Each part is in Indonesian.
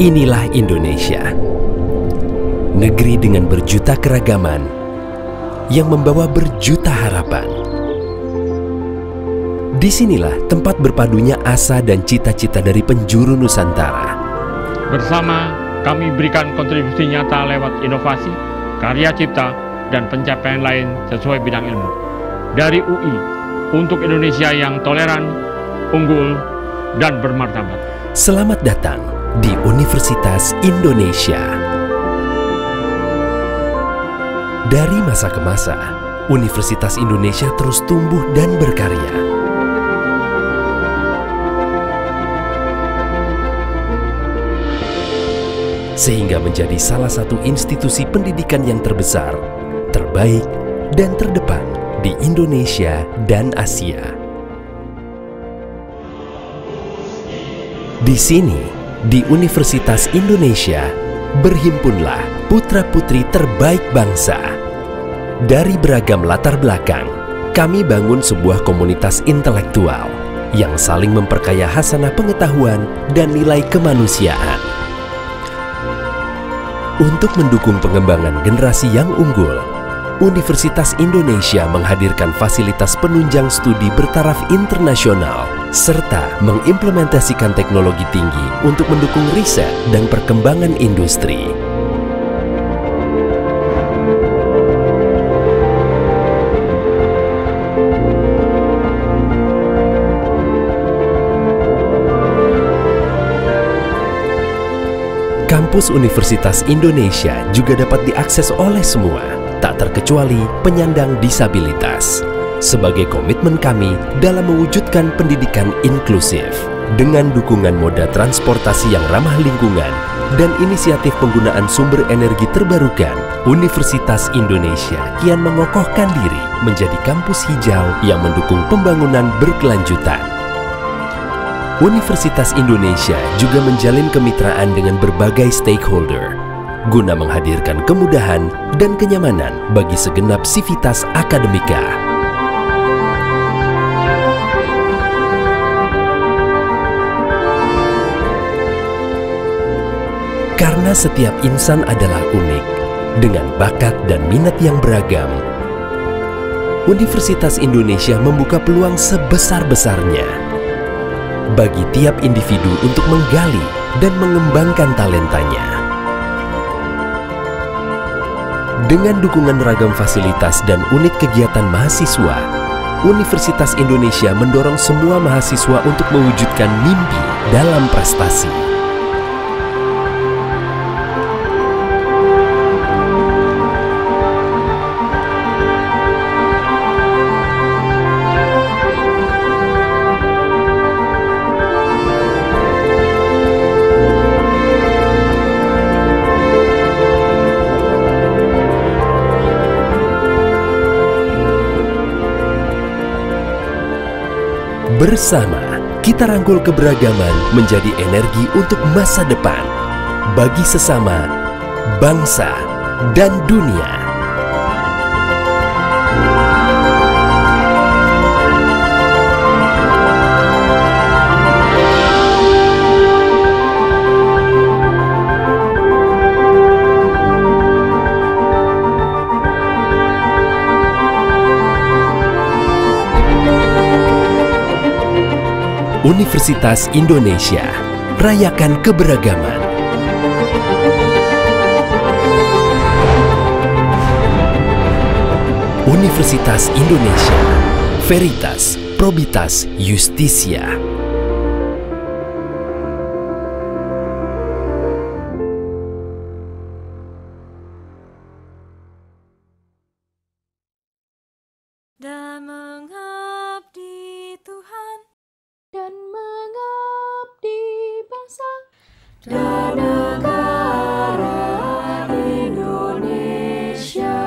Inilah Indonesia, negeri dengan berjuta keragaman yang membawa berjuta harapan. Disinilah tempat berpadunya asa dan cita-cita dari penjuru Nusantara. Bersama kami berikan kontribusi nyata lewat inovasi, karya cipta, dan pencapaian lain sesuai bidang ilmu. Dari UI, untuk Indonesia yang toleran, unggul, dan bermartabat. Selamat datang di Universitas Indonesia. Dari masa ke masa, Universitas Indonesia terus tumbuh dan berkarya. Sehingga menjadi salah satu institusi pendidikan yang terbesar, terbaik, dan terdepan di Indonesia dan Asia. Di sini, di Universitas Indonesia, berhimpunlah putra-putri terbaik bangsa. Dari beragam latar belakang, kami bangun sebuah komunitas intelektual yang saling memperkaya hasanah pengetahuan dan nilai kemanusiaan. Untuk mendukung pengembangan generasi yang unggul, Universitas Indonesia menghadirkan fasilitas penunjang studi bertaraf internasional serta mengimplementasikan teknologi tinggi untuk mendukung riset dan perkembangan industri. Kampus Universitas Indonesia juga dapat diakses oleh semua, tak terkecuali penyandang disabilitas. Sebagai komitmen kami dalam mewujudkan pendidikan inklusif, dengan dukungan moda transportasi yang ramah lingkungan dan inisiatif penggunaan sumber energi terbarukan, Universitas Indonesia kian mengokohkan diri menjadi kampus hijau yang mendukung pembangunan berkelanjutan. Universitas Indonesia juga menjalin kemitraan dengan berbagai stakeholder guna menghadirkan kemudahan dan kenyamanan bagi segenap sivitas akademika. Karena setiap insan adalah unik, dengan bakat dan minat yang beragam, Universitas Indonesia membuka peluang sebesar-besarnya bagi tiap individu untuk menggali dan mengembangkan talentanya. Dengan dukungan ragam fasilitas dan unit kegiatan mahasiswa, Universitas Indonesia mendorong semua mahasiswa untuk mewujudkan mimpi dalam prestasi. Bersama, kita rangkul keberagaman menjadi energi untuk masa depan, bagi sesama, bangsa, dan dunia. Universitas Indonesia, rayakan keberagaman. Universitas Indonesia, Veritas, Probitas, Justisia. Dan mengabdi Tuhan dan mengabdi bangsa dan negara Indonesia.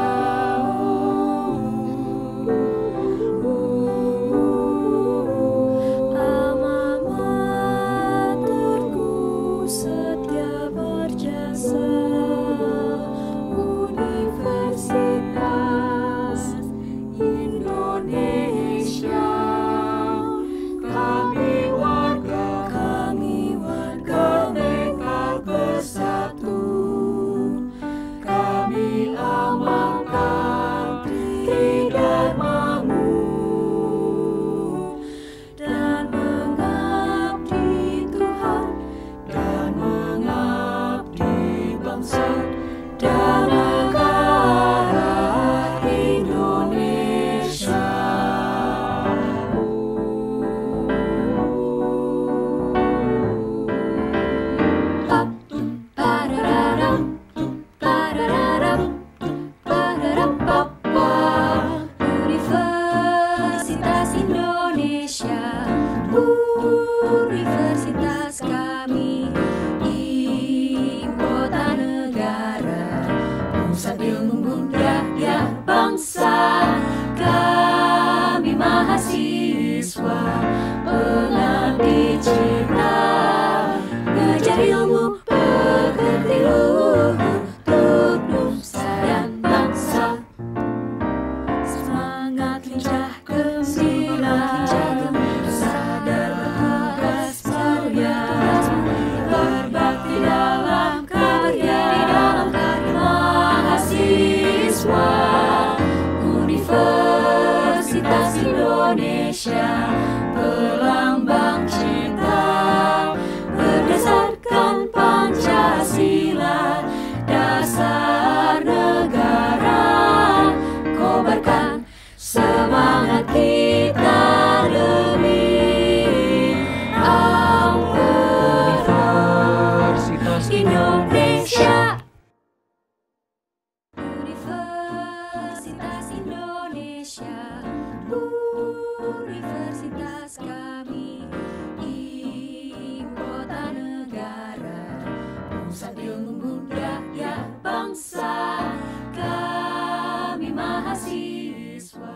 pusat ilmu budaya bangsa, kami mahasiswa.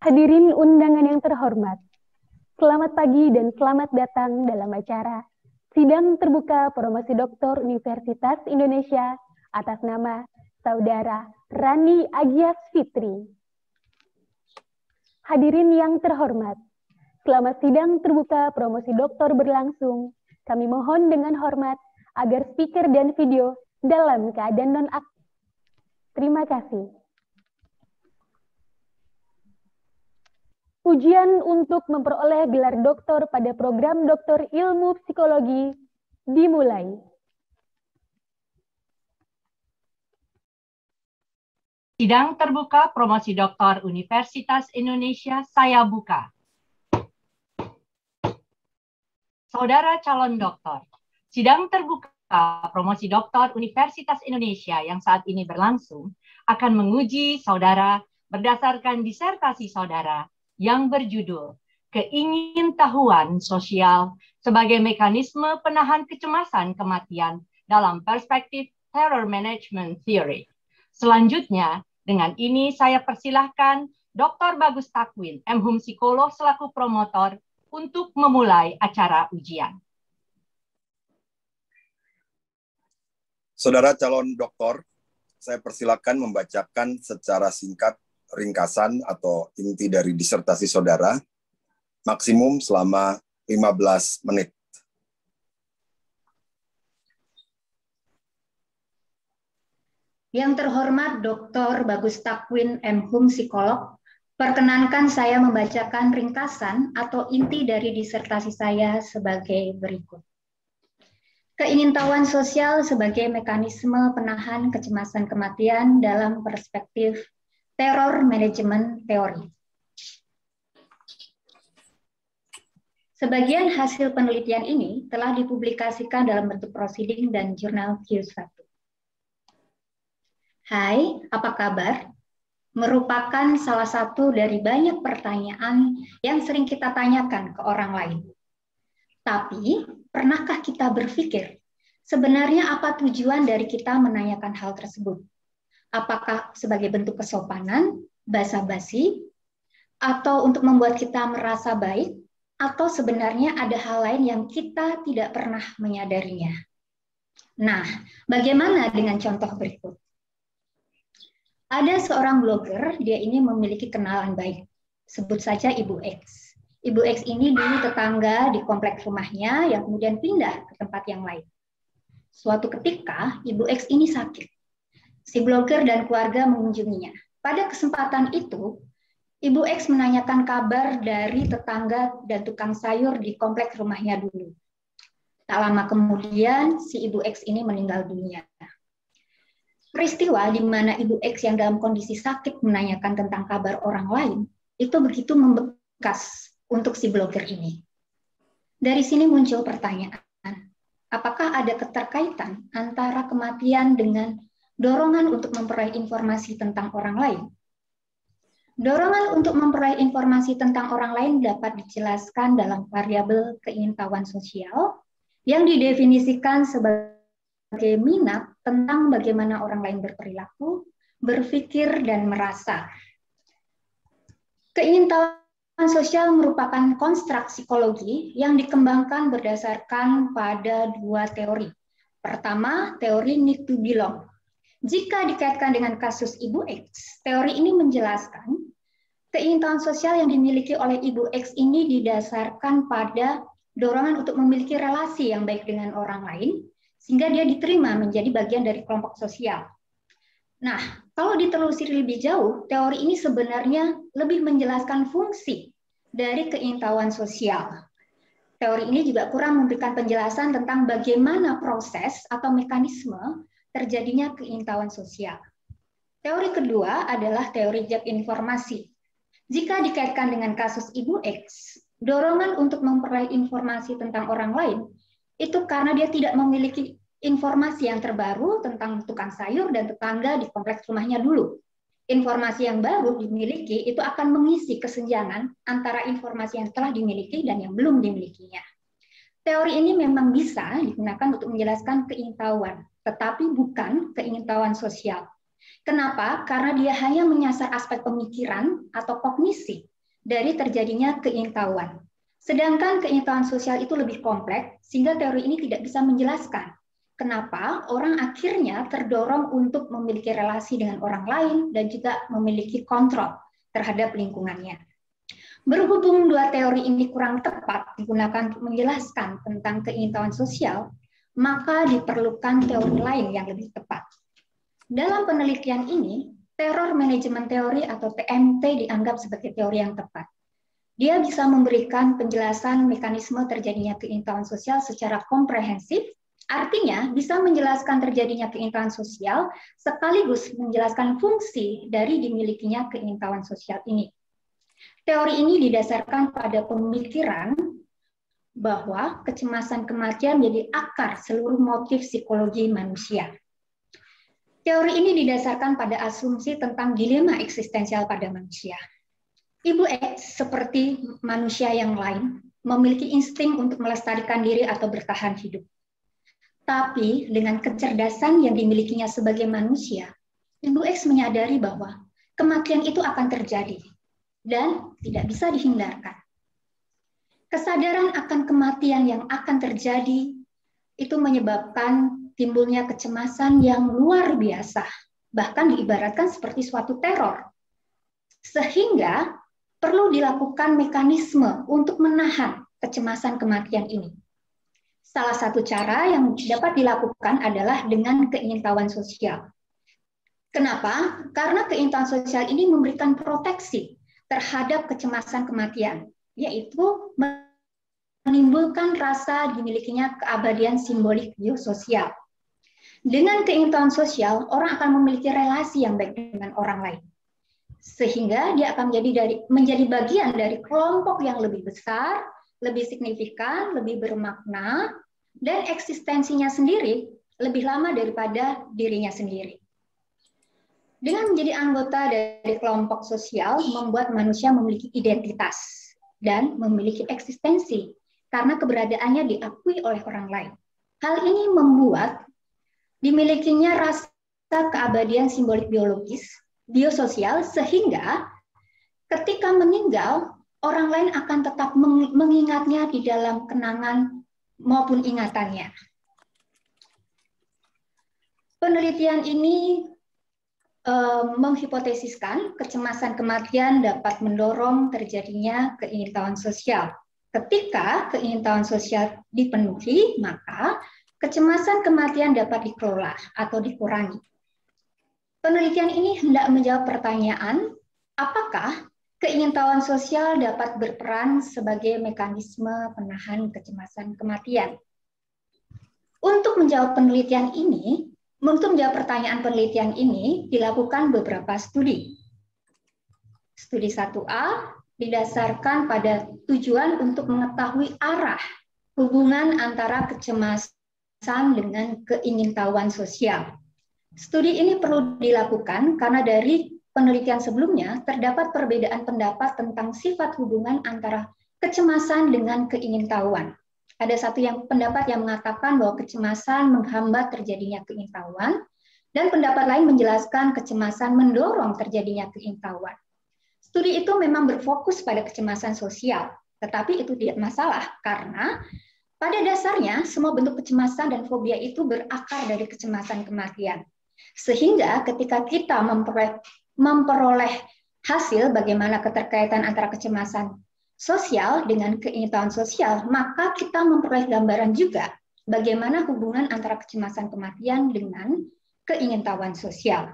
Hadirin undangan yang terhormat, selamat pagi dan selamat datang dalam acara Sidang Terbuka Promosi Doktor Universitas Indonesia atas nama Saudara Rani Agias Fitri. Hadirin yang terhormat, selama Sidang Terbuka Promosi Doktor berlangsung, kami mohon dengan hormat agar speaker dan video dalam keadaan non-aktif. Terima kasih. Ujian untuk memperoleh gelar doktor pada program Doktor Ilmu Psikologi dimulai. Sidang Terbuka Promosi Doktor Universitas Indonesia saya buka. Saudara calon doktor, Sidang Terbuka Promosi Doktor Universitas Indonesia yang saat ini berlangsung akan menguji saudara berdasarkan disertasi saudara yang berjudul Keingintahuan Sosial sebagai Mekanisme Penahan Kecemasan Kematian dalam Perspektif Terror Management Theory. Selanjutnya, dengan ini saya persilahkan Dr. Bagus Takwin, M.Hum Psikolog selaku promotor untuk memulai acara ujian. Saudara calon doktor, saya persilakan membacakan secara singkat ringkasan atau inti dari disertasi saudara, maksimum selama 15 menit. Yang terhormat Dr. Bagus Takwin, M.Hum Psikolog, perkenankan saya membacakan ringkasan atau inti dari disertasi saya sebagai berikut. Keingintahuan sosial sebagai mekanisme penahan kecemasan kematian dalam perspektif Terror Management Theory. Sebagian hasil penelitian ini telah dipublikasikan dalam bentuk proceeding dan jurnal Q1. Hai, apa kabar? Merupakan salah satu dari banyak pertanyaan yang sering kita tanyakan ke orang lain. Tapi, pernahkah kita berpikir, sebenarnya apa tujuan dari kita menanyakan hal tersebut? Apakah sebagai bentuk kesopanan, basa-basi, atau untuk membuat kita merasa baik, atau sebenarnya ada hal lain yang kita tidak pernah menyadarinya. Nah, bagaimana dengan contoh berikut? Ada seorang blogger, dia ini memiliki kenalan baik. Sebut saja Ibu X. Ibu X ini dulu tetangga di kompleks rumahnya yang kemudian pindah ke tempat yang lain. Suatu ketika, Ibu X ini sakit. Si blogger dan keluarga mengunjunginya. Pada kesempatan itu, Ibu X menanyakan kabar dari tetangga dan tukang sayur di kompleks rumahnya dulu. Tak lama kemudian, si Ibu X ini meninggal dunia. Peristiwa di mana Ibu X yang dalam kondisi sakit menanyakan tentang kabar orang lain, itu begitu membekas untuk si blogger ini. Dari sini muncul pertanyaan, apakah ada keterkaitan antara kematian dengan dorongan untuk memperoleh informasi tentang orang lain? Dorongan untuk memperoleh informasi tentang orang lain dapat dijelaskan dalam variabel keingintahuan sosial yang didefinisikan sebagai minat tentang bagaimana orang lain berperilaku, berpikir, dan merasa. Keingintahuan sosial merupakan konstruk psikologi yang dikembangkan berdasarkan pada dua teori. Pertama, teori need to belong. Jika dikaitkan dengan kasus Ibu X, teori ini menjelaskan keingintahuan sosial yang dimiliki oleh Ibu X ini didasarkan pada dorongan untuk memiliki relasi yang baik dengan orang lain, sehingga dia diterima menjadi bagian dari kelompok sosial. Nah, kalau ditelusuri lebih jauh, teori ini sebenarnya lebih menjelaskan fungsi dari keingintahuan sosial. Teori ini juga kurang memberikan penjelasan tentang bagaimana proses atau mekanisme terjadinya keingintahuan sosial. Teori kedua adalah teori jak informasi. Jika dikaitkan dengan kasus Ibu X, dorongan untuk memperoleh informasi tentang orang lain itu karena dia tidak memiliki informasi yang terbaru tentang tukang sayur dan tetangga di kompleks rumahnya dulu. Informasi yang baru dimiliki itu akan mengisi kesenjangan antara informasi yang telah dimiliki dan yang belum dimilikinya. Teori ini memang bisa digunakan untuk menjelaskan keingintahuan, tetapi bukan keingintahuan sosial. Kenapa? Karena dia hanya menyasar aspek pemikiran atau kognisi dari terjadinya keingintahuan. Sedangkan keingintahuan sosial itu lebih kompleks, sehingga teori ini tidak bisa menjelaskan kenapa orang akhirnya terdorong untuk memiliki relasi dengan orang lain dan juga memiliki kontrol terhadap lingkungannya. Berhubung dua teori ini kurang tepat digunakan untuk menjelaskan tentang keingintahuan sosial, maka diperlukan teori lain yang lebih tepat. Dalam penelitian ini, terror management teori atau TMT dianggap sebagai teori yang tepat. Dia bisa memberikan penjelasan mekanisme terjadinya keingintahuan sosial secara komprehensif, artinya bisa menjelaskan terjadinya keingintahuan sosial sekaligus menjelaskan fungsi dari dimilikinya keingintahuan sosial ini. Teori ini didasarkan pada pemikiran bahwa kecemasan kematian menjadi akar seluruh motif psikologi manusia. Teori ini didasarkan pada asumsi tentang dilema eksistensial pada manusia. Ibu X, seperti manusia yang lain, memiliki insting untuk melestarikan diri atau bertahan hidup. Tapi dengan kecerdasan yang dimilikinya sebagai manusia, Ibu X menyadari bahwa kematian itu akan terjadi dan tidak bisa dihindarkan. Kesadaran akan kematian yang akan terjadi itu menyebabkan timbulnya kecemasan yang luar biasa, bahkan diibaratkan seperti suatu teror. Sehingga perlu dilakukan mekanisme untuk menahan kecemasan kematian ini. Salah satu cara yang dapat dilakukan adalah dengan keingintahuan sosial. Kenapa? Karena keingintahuan sosial ini memberikan proteksi terhadap kecemasan kematian, yaitu menimbulkan rasa dimilikinya keabadian simbolik biososial. Dengan keingintahuan sosial, orang akan memiliki relasi yang baik dengan orang lain. Sehingga dia akan menjadi bagian dari kelompok yang lebih besar, lebih signifikan, lebih bermakna, dan eksistensinya sendiri lebih lama daripada dirinya sendiri. Dengan menjadi anggota dari kelompok sosial, membuat manusia memiliki identitas dan memiliki eksistensi karena keberadaannya diakui oleh orang lain. Hal ini membuat dimilikinya rasa keabadian simbolik biologis, biososial, sehingga ketika meninggal, orang lain akan tetap mengingatnya di dalam kenangan maupun ingatannya. Penelitian ini menghipotesiskan kecemasan kematian dapat mendorong terjadinya keingintahuan sosial. Ketika keingintahuan sosial dipenuhi, maka kecemasan kematian dapat dikelola atau dikurangi. Penelitian ini hendak menjawab pertanyaan, apakah keingintahuan sosial dapat berperan sebagai mekanisme penahan kecemasan kematian? Untuk menjawab pertanyaan penelitian ini dilakukan beberapa studi. Studi 1A didasarkan pada tujuan untuk mengetahui arah hubungan antara kecemasan dengan keingintahuan sosial. Studi ini perlu dilakukan karena dari penelitian sebelumnya terdapat perbedaan pendapat tentang sifat hubungan antara kecemasan dengan keingintahuan. Ada satu pendapat yang mengatakan bahwa kecemasan menghambat terjadinya keingintahuan, dan pendapat lain menjelaskan kecemasan mendorong terjadinya keingintahuan. Studi itu memang berfokus pada kecemasan sosial, tetapi itu tidak masalah karena pada dasarnya semua bentuk kecemasan dan fobia itu berakar dari kecemasan kematian. Sehingga ketika kita memperoleh hasil bagaimana keterkaitan antara kecemasan sosial dengan keingintahuan sosial, maka kita memperoleh gambaran juga bagaimana hubungan antara kecemasan kematian dengan keingintahuan sosial.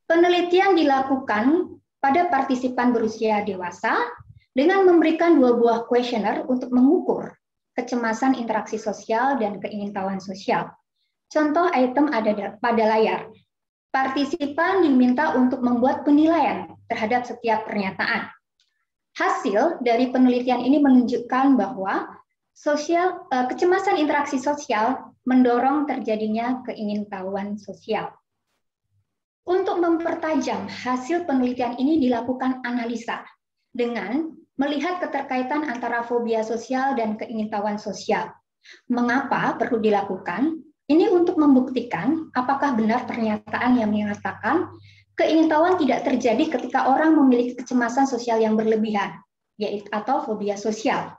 Penelitian dilakukan pada partisipan berusia dewasa dengan memberikan 2 buah kuesioner untuk mengukur kecemasan interaksi sosial dan keingintahuan sosial. Contoh item ada pada layar. Partisipan diminta untuk membuat penilaian terhadap setiap pernyataan. Hasil dari penelitian ini menunjukkan bahwa kecemasan interaksi sosial mendorong terjadinya keingintahuan sosial. Untuk mempertajam hasil penelitian ini dilakukan analisa dengan melihat keterkaitan antara fobia sosial dan keingintahuan sosial. Mengapa perlu dilakukan? Ini untuk membuktikan apakah benar pernyataan yang mengatakan keingintahuan tidak terjadi ketika orang memiliki kecemasan sosial yang berlebihan, yaitu atau fobia sosial.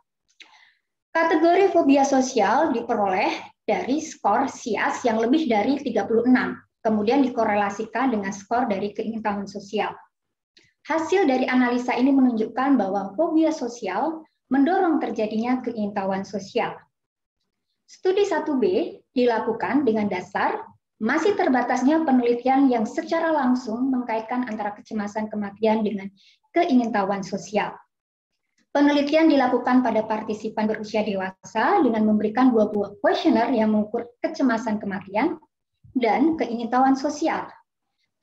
Kategori fobia sosial diperoleh dari skor SIAS yang lebih dari 36, kemudian dikorelasikan dengan skor dari keingintahuan sosial. Hasil dari analisa ini menunjukkan bahwa fobia sosial mendorong terjadinya keingintahuan sosial. Studi 1B dilakukan dengan dasar masih terbatasnya penelitian yang secara langsung mengkaitkan antara kecemasan kematian dengan keingintahuan sosial. Penelitian dilakukan pada partisipan berusia dewasa dengan memberikan 2 buah kuesioner yang mengukur kecemasan kematian dan keingintahuan sosial.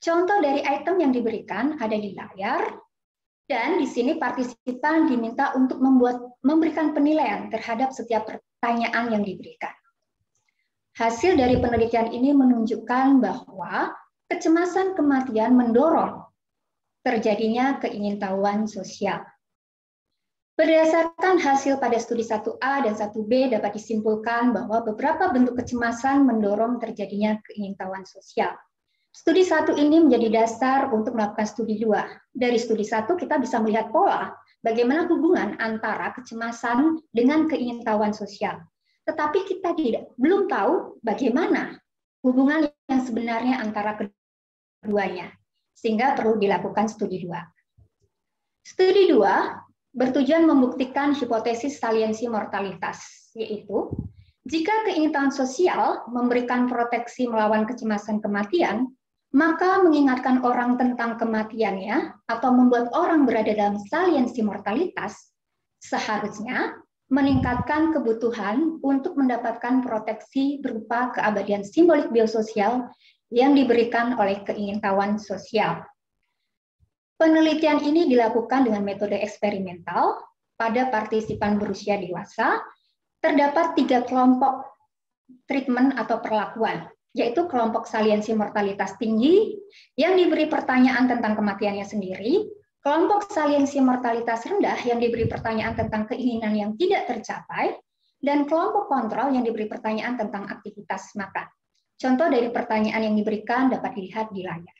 Contoh dari item yang diberikan ada di layar, dan di sini partisipan diminta untuk memberikan penilaian terhadap setiap pertanyaan yang diberikan. Hasil dari penelitian ini menunjukkan bahwa kecemasan kematian mendorong terjadinya keingintahuan sosial. Berdasarkan hasil pada studi 1A dan 1B dapat disimpulkan bahwa beberapa bentuk kecemasan mendorong terjadinya keingintahuan sosial. Studi 1 ini menjadi dasar untuk melakukan studi 2. Dari studi 1 kita bisa melihat pola bagaimana hubungan antara kecemasan dengan keingintahuan sosial. Tetapi kita belum tahu bagaimana hubungan yang sebenarnya antara keduanya, sehingga perlu dilakukan studi 2. Studi 2 bertujuan membuktikan hipotesis saliensi mortalitas, yaitu jika keingintahuan sosial memberikan proteksi melawan kecemasan kematian, maka mengingatkan orang tentang kematiannya atau membuat orang berada dalam saliensi mortalitas seharusnya meningkatkan kebutuhan untuk mendapatkan proteksi berupa keabadian simbolik biososial yang diberikan oleh keingintahuan sosial. Penelitian ini dilakukan dengan metode eksperimental pada partisipan berusia dewasa. Terdapat 3 kelompok treatment atau perlakuan, yaitu kelompok saliensi mortalitas tinggi yang diberi pertanyaan tentang kematiannya sendiri, kelompok saliensi mortalitas rendah yang diberi pertanyaan tentang keinginan yang tidak tercapai, dan kelompok kontrol yang diberi pertanyaan tentang aktivitas makan. Contoh dari pertanyaan yang diberikan dapat dilihat di layar.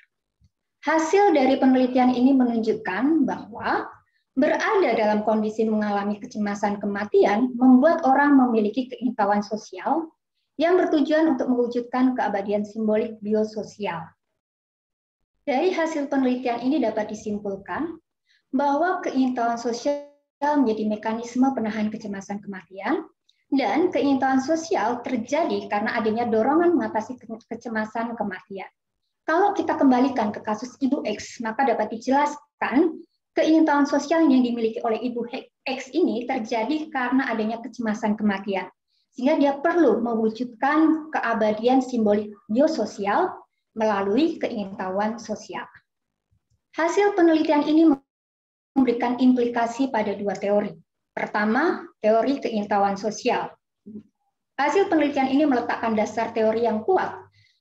Hasil dari penelitian ini menunjukkan bahwa berada dalam kondisi mengalami kecemasan kematian membuat orang memiliki keingtahuan sosial yang bertujuan untuk mewujudkan keabadian simbolik biososial. Dari hasil penelitian ini dapat disimpulkan bahwa keingtahuan sosial menjadi mekanisme penahan kecemasan kematian, dan keingtahuan sosial terjadi karena adanya dorongan mengatasi kecemasan kematian. Kalau kita kembalikan ke kasus Ibu X, maka dapat dijelaskan keingtahuan sosial yang dimiliki oleh Ibu X ini terjadi karena adanya kecemasan kematian, sehingga dia perlu mewujudkan keabadian simbolik biososial melalui keingtahuan sosial. Hasil penelitian ini memberikan implikasi pada dua teori. Pertama, teori keingtahuan sosial. Hasil penelitian ini meletakkan dasar teori yang kuat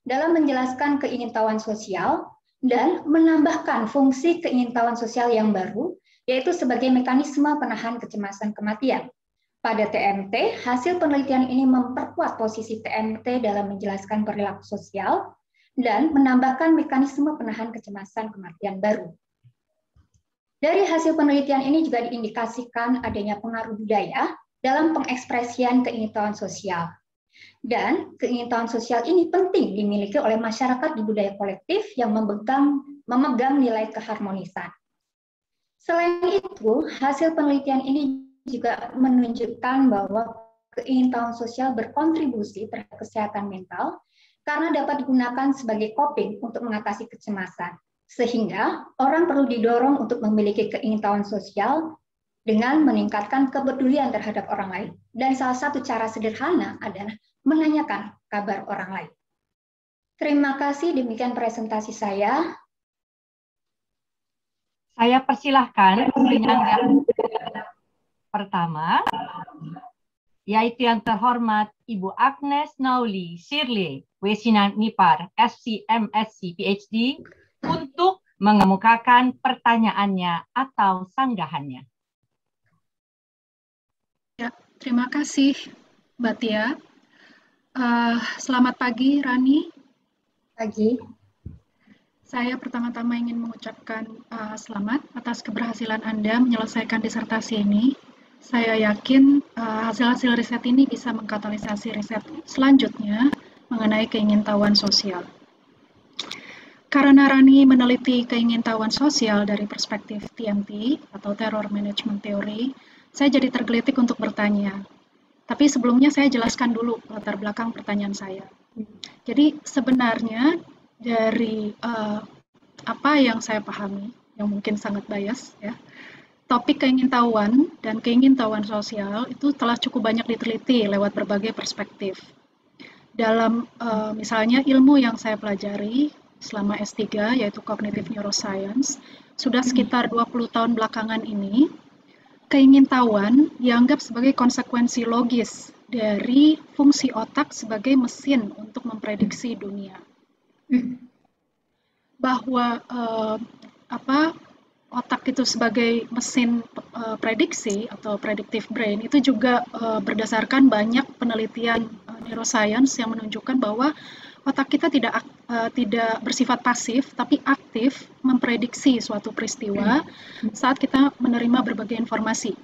dalam menjelaskan keingtahuan sosial dan menambahkan fungsi keingtahuan sosial yang baru, yaitu sebagai mekanisme penahan kecemasan kematian. Pada TMT, hasil penelitian ini memperkuat posisi TMT dalam menjelaskan perilaku sosial dan menambahkan mekanisme penahan kecemasan kematian baru. Dari hasil penelitian ini juga diindikasikan adanya pengaruh budaya dalam pengekspresian keingtahuan sosial. Dan keingtahuan sosial ini penting dimiliki oleh masyarakat di budaya kolektif yang memegang nilai keharmonisan. Selain itu, hasil penelitian ini juga menunjukkan bahwa keingtahuan sosial berkontribusi terhadap kesehatan mental karena dapat digunakan sebagai coping untuk mengatasi kecemasan. Sehingga orang perlu didorong untuk memiliki keingtahuan sosial dengan meningkatkan kepedulian terhadap orang lain. Dan salah satu cara sederhana adalah menanyakan kabar orang lain. Terima kasih, demikian presentasi saya. Saya persilahkan penyangga pertama, yaitu yang terhormat Ibu Agnes Nauli Sirle, Wesinan Nipar, FC MSc PhD, untuk mengemukakan pertanyaannya atau sanggahannya. Ya, terima kasih, Mbak Tia. Selamat pagi, Rani. Pagi. Saya pertama-tama ingin mengucapkan selamat atas keberhasilan Anda menyelesaikan disertasi ini. Saya yakin hasil-hasil riset ini bisa mengkatalisasi riset selanjutnya mengenai keingintahuan sosial. Karena Rani meneliti keingintahuan sosial dari perspektif TMT atau Terror Management Theory, saya jadi tergelitik untuk bertanya. Tapi sebelumnya saya jelaskan dulu latar belakang pertanyaan saya. Jadi sebenarnya dari apa yang saya pahami, yang mungkin sangat bias, ya, topik keingintahuan dan keingintahuan sosial itu telah cukup banyak diteliti lewat berbagai perspektif. Dalam misalnya ilmu yang saya pelajari selama S3, yaitu Cognitive Neuroscience, sudah sekitar 20 tahun belakangan ini, keingintahuan dianggap sebagai konsekuensi logis dari fungsi otak sebagai mesin untuk memprediksi dunia. Bahwa otak itu sebagai mesin prediksi atau predictive brain itu juga berdasarkan banyak penelitian neuroscience yang menunjukkan bahwa otak kita tidak bersifat pasif, tapi aktif memprediksi suatu peristiwa saat kita menerima berbagai informasi.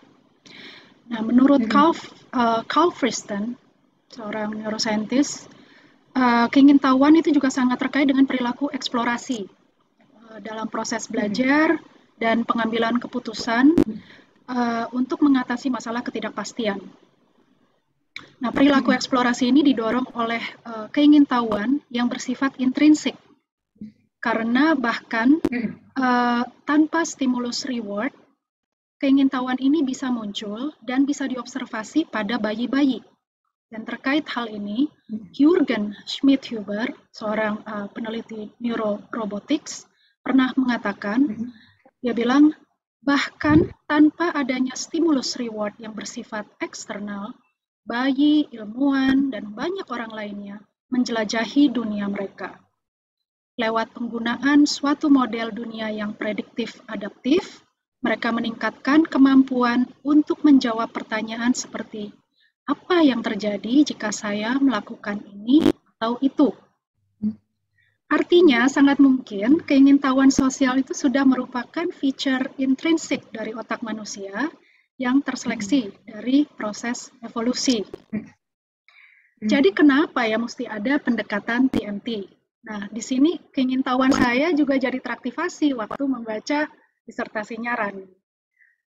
Nah, menurut Carl Friston, seorang neuroscientist, keingintahuan itu juga sangat terkait dengan perilaku eksplorasi dalam proses belajar dan pengambilan keputusan untuk mengatasi masalah ketidakpastian. Nah, perilaku eksplorasi ini didorong oleh keingintahuan yang bersifat intrinsik, karena bahkan tanpa stimulus reward, keingintahuan ini bisa muncul dan bisa diobservasi pada bayi-bayi. Dan terkait hal ini, Jürgen Schmidhuber, seorang peneliti neurorobotics, pernah mengatakan, dia bilang, bahkan tanpa adanya stimulus reward yang bersifat eksternal, bayi, ilmuwan, dan banyak orang lainnya menjelajahi dunia mereka. Lewat penggunaan suatu model dunia yang prediktif adaptif, mereka meningkatkan kemampuan untuk menjawab pertanyaan seperti, apa yang terjadi jika saya melakukan ini atau itu? Artinya sangat mungkin keingintahuan sosial itu sudah merupakan feature intrinsik dari otak manusia yang terseleksi dari proses evolusi. Jadi kenapa ya mesti ada pendekatan TMT? Nah, di sini keingintahuan saya juga jadi teraktivasi waktu membaca disertasinya Rani.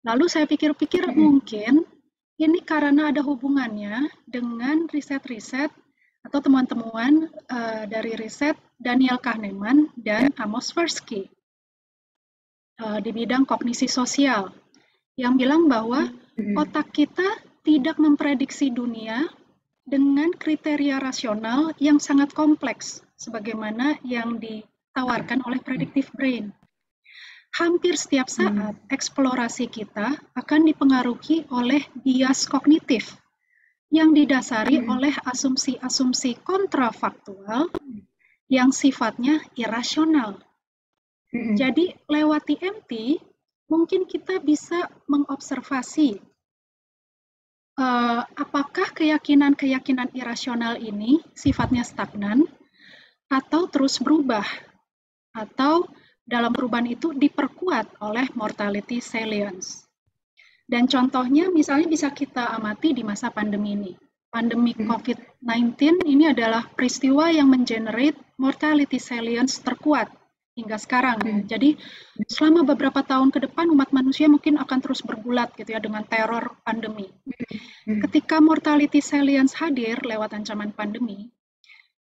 Lalu saya pikir-pikir mungkin ini karena ada hubungannya dengan riset-riset atau temuan-temuan dari riset Daniel Kahneman dan Amos Tversky di bidang kognisi sosial yang bilang bahwa otak kita tidak memprediksi dunia dengan kriteria rasional yang sangat kompleks, sebagaimana yang ditawarkan oleh predictive brain. Hampir setiap saat, eksplorasi kita akan dipengaruhi oleh bias kognitif yang didasari oleh asumsi-asumsi kontrafaktual yang sifatnya irasional. Jadi, lewat TMT, mungkin kita bisa mengobservasi apakah keyakinan-keyakinan irasional ini sifatnya stagnan atau terus berubah, atau dalam perubahan itu diperkuat oleh mortality salience. Dan contohnya misalnya bisa kita amati di masa pandemi ini. Pandemi COVID-19 ini adalah peristiwa yang mengenerate mortality salience terkuat hingga sekarang. Jadi selama beberapa tahun ke depan umat manusia mungkin akan terus bergulat gitu ya dengan teror pandemi. Ketika mortality salience hadir lewat ancaman pandemi,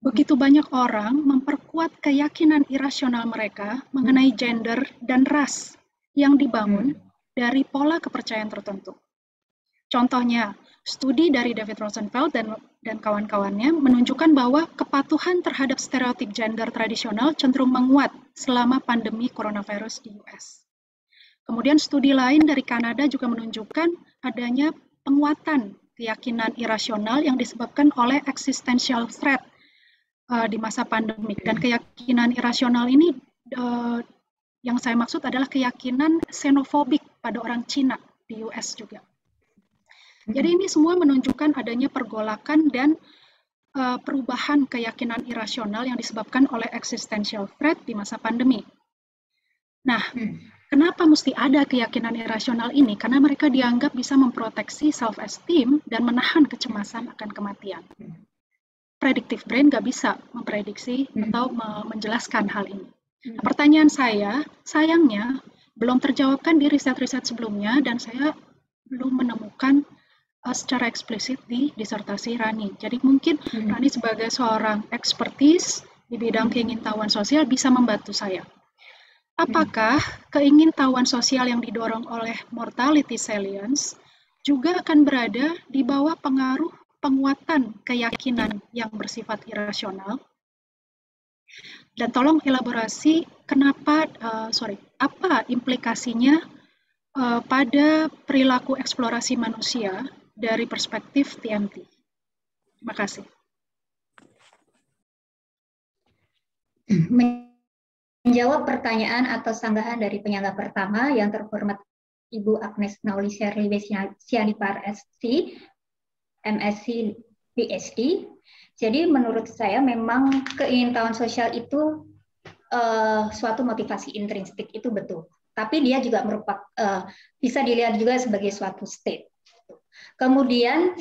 begitu banyak orang memperkuat keyakinan irasional mereka mengenai gender dan ras yang dibangun dari pola kepercayaan tertentu. Contohnya, studi dari David Rosenfeld dan kawan-kawannya menunjukkan bahwa kepatuhan terhadap stereotip gender tradisional cenderung menguat selama pandemi coronavirus di US. Kemudian studi lain dari Kanada juga menunjukkan adanya penguatan keyakinan irasional yang disebabkan oleh existential threat di masa pandemik. Dan keyakinan irasional ini yang saya maksud adalah keyakinan xenofobik pada orang Cina di US juga. Jadi ini semua menunjukkan adanya pergolakan dan perubahan keyakinan irasional yang disebabkan oleh existential threat di masa pandemi. Nah, kenapa mesti ada keyakinan irasional ini? Karena mereka dianggap bisa memproteksi self-esteem dan menahan kecemasan akan kematian. Predictive brain nggak bisa memprediksi atau menjelaskan hal ini. Nah, pertanyaan saya, sayangnya, belum terjawabkan di riset-riset sebelumnya dan saya belum menemukan secara eksplisit di disertasi Rani. Jadi mungkin Rani sebagai seorang ekspertis di bidang keingintahuan sosial bisa membantu saya. Apakah keingintahuan sosial yang didorong oleh mortality salience juga akan berada di bawah pengaruh penguatan keyakinan yang bersifat irasional? Dan tolong elaborasi apa implikasinya pada perilaku eksplorasi manusia dari perspektif TMT. Terima kasih. Menjawab pertanyaan atau sanggahan dari penyangga pertama yang terhormat Ibu Agnes Nauli Sherliwe Sianipar SC, MSc PhD. Jadi menurut saya memang keingintahuan sosial itu suatu motivasi intrinsik, itu betul. Tapi dia juga merupakan bisa dilihat juga sebagai suatu state. Kemudian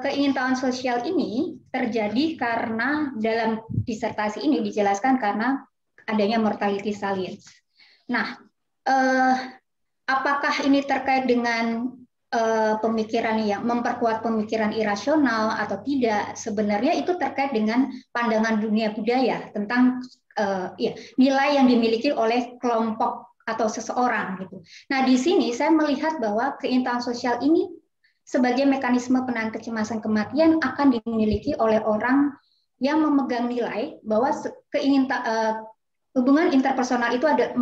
keingintahuan sosial ini terjadi karena dalam disertasi ini dijelaskan karena adanya mortality salience. Nah, apakah ini terkait dengan pemikiran yang memperkuat pemikiran irasional atau tidak? Sebenarnya itu terkait dengan pandangan dunia budaya tentang nilai yang dimiliki oleh kelompok atau seseorang gitu. Nah, di sini saya melihat bahwa keingintahuan sosial ini sebagai mekanisme penahan kecemasan kematian akan dimiliki oleh orang yang memegang nilai bahwa hubungan interpersonal itu ada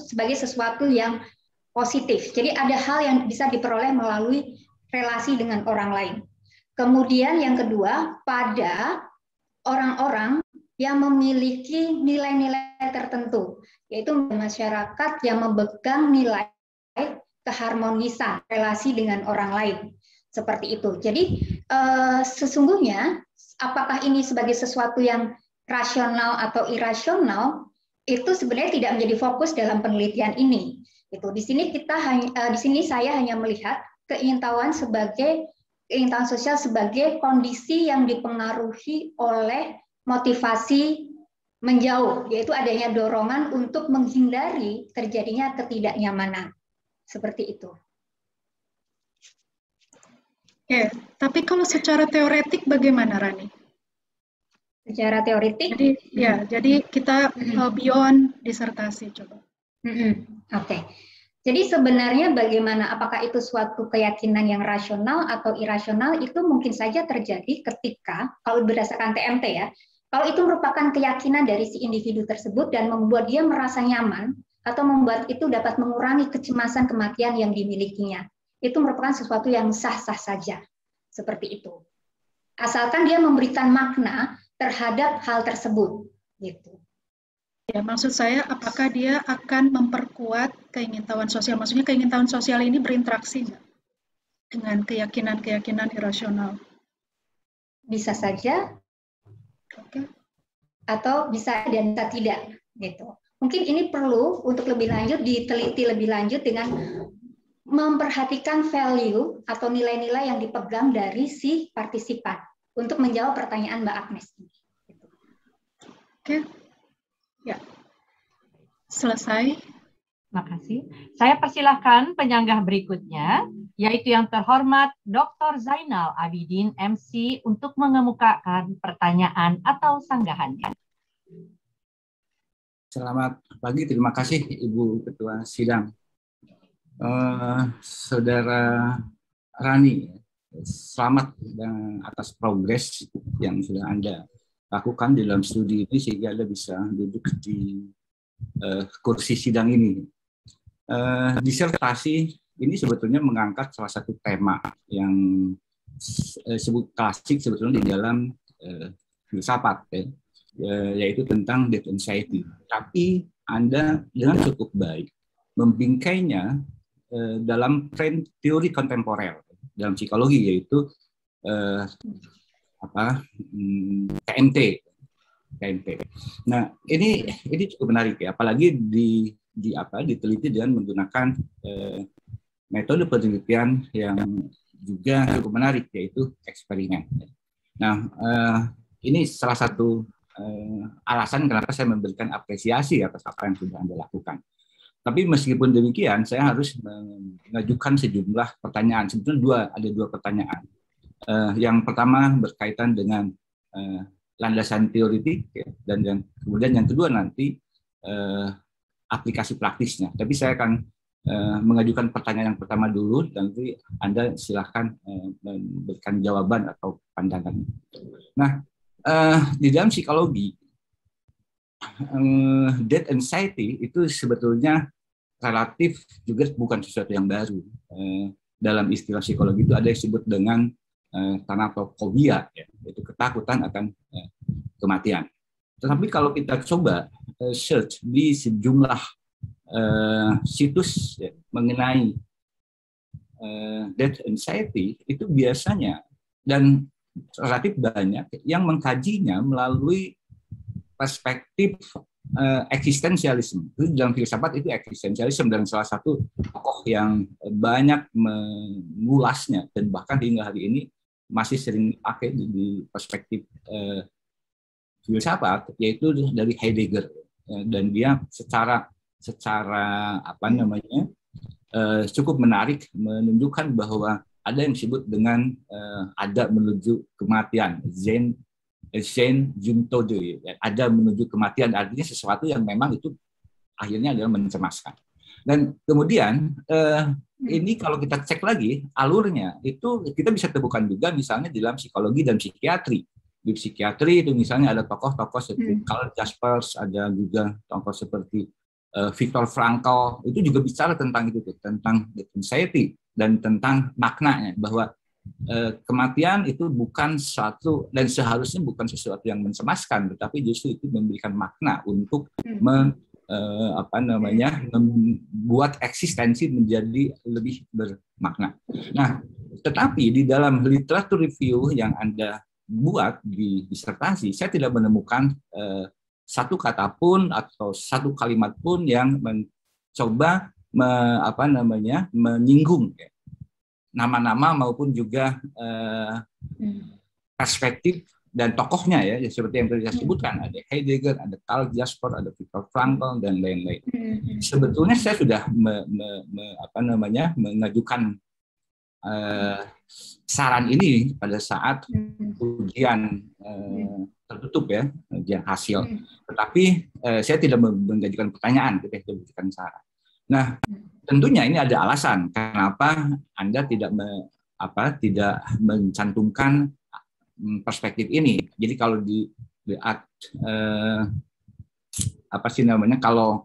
sebagai sesuatu yang positif. Jadi ada hal yang bisa diperoleh melalui relasi dengan orang lain. Kemudian yang kedua, pada orang-orang yang memiliki nilai-nilai tertentu, yaitu masyarakat yang memegang nilai keharmonisan relasi dengan orang lain. Seperti itu. Jadi Sesungguhnya apakah ini sebagai sesuatu yang rasional atau irasional itu sebenarnya tidak menjadi fokus dalam penelitian ini. Itu di sini saya hanya melihat keingintahuan sosial sebagai kondisi yang dipengaruhi oleh motivasi menjauh, yaitu adanya dorongan untuk menghindari terjadinya ketidaknyamanan. Seperti itu. Oke, tapi kalau secara teoretik bagaimana, Rani? Secara teoretik? Jadi kita beyond disertasi coba. Oke. Jadi sebenarnya bagaimana, apakah itu suatu keyakinan yang rasional atau irasional, itu mungkin saja terjadi ketika, kalau berdasarkan TMT ya, kalau itu merupakan keyakinan dari si individu tersebut dan membuat dia merasa nyaman, atau membuat itu dapat mengurangi kecemasan kematian yang dimilikinya. Itu merupakan sesuatu yang sah-sah saja. Seperti itu. Asalkan dia memberikan makna terhadap hal tersebut. Gitu. Ya, maksud saya apakah dia akan memperkuat keingintahuan sosial? Maksudnya keingintahuan sosial ini berinteraksi nggak dengan keyakinan-keyakinan irasional? Bisa saja. Oke. Atau bisa dan bisa tidak. Gitu. Mungkin ini perlu untuk lebih lanjut, diteliti lebih lanjut dengan memperhatikan value atau nilai-nilai yang dipegang dari si partisipan untuk menjawab pertanyaan Mbak Agnes ini. Oke. Ya. Selesai. Makasih. Saya persilahkan penyanggah berikutnya, yaitu yang terhormat Dr. Zainal Abidin, MC, untuk mengemukakan pertanyaan atau sanggahannya. Selamat pagi, terima kasih Ibu Ketua Sidang. Saudara Rani, selamat atas progres yang sudah Anda lakukan di dalam studi ini sehingga Anda bisa duduk di kursi sidang ini. Disertasi ini sebetulnya mengangkat salah satu tema yang sebut klasik sebetulnya di dalam filsafat, yaitu tentang death anxiety. Tapi Anda dengan cukup baik membingkainya dalam tren teori kontemporer dalam psikologi, yaitu TMT. Nah, ini cukup menarik ya, apalagi diteliti dengan menggunakan metode penelitian yang juga cukup menarik, yaitu eksperimen. Nah, ini salah satu alasan kenapa saya memberikan apresiasi atas apa yang sudah Anda lakukan. Tapi meskipun demikian, saya harus mengajukan sejumlah pertanyaan. Sebetulnya ada dua pertanyaan. Yang pertama berkaitan dengan landasan teoritik, ya, dan kemudian yang kedua nanti aplikasi praktisnya. Tapi saya akan mengajukan pertanyaan yang pertama dulu, dan nanti Anda silahkan memberikan jawaban atau pandangan. Nah, di dalam psikologi, death anxiety itu sebetulnya relatif juga bukan sesuatu yang baru. Dalam istilah psikologi itu ada yang disebut dengan thanatophobia, yaitu ketakutan akan kematian. Tetapi kalau kita coba search di sejumlah situs mengenai death anxiety, itu biasanya dan relatif banyak yang mengkajinya melalui perspektif eksistensialisme. Itu dalam filsafat itu eksistensialisme, dan salah satu tokoh yang banyak mengulasnya dan bahkan hingga hari ini masih sering dipakai di perspektif filsafat, yaitu dari Heidegger. Dan dia secara cukup menarik menunjukkan bahwa ada yang disebut dengan ada menuju kematian, Symptode, ada menuju kematian, artinya sesuatu yang memang itu akhirnya adalah mencemaskan. Dan kemudian ini kalau kita cek lagi alurnya, itu kita bisa temukan juga misalnya di dalam psikologi dan psikiatri. Di psikiatri itu misalnya ada tokoh-tokoh seperti Karl Jaspers, ada juga tokoh seperti Viktor Frankl, itu juga bicara tentang itu, tentang anxiety dan tentang maknanya, bahwa kematian itu bukan suatu dan seharusnya bukan sesuatu yang mencemaskan, tetapi justru itu memberikan makna untuk membuat eksistensi menjadi lebih bermakna. Nah, Tetapi di dalam literatur review yang Anda buat di disertasi, saya tidak menemukan satu kata pun atau satu kalimat pun yang mencoba menyinggung ya, nama-nama maupun juga perspektif dan tokohnya ya, seperti yang tadi saya sebutkan, ada Heidegger, ada Karl Jasper, ada Viktor Frankl dan lain-lain. Sebetulnya saya sudah mengajukan saran ini pada saat ujian tertutup ya, ujian hasil. Tetapi saya tidak mengajukan pertanyaan ketika memberikan saran. Nah, tentunya ini ada alasan kenapa Anda tidak mencantumkan perspektif ini. Jadi kalau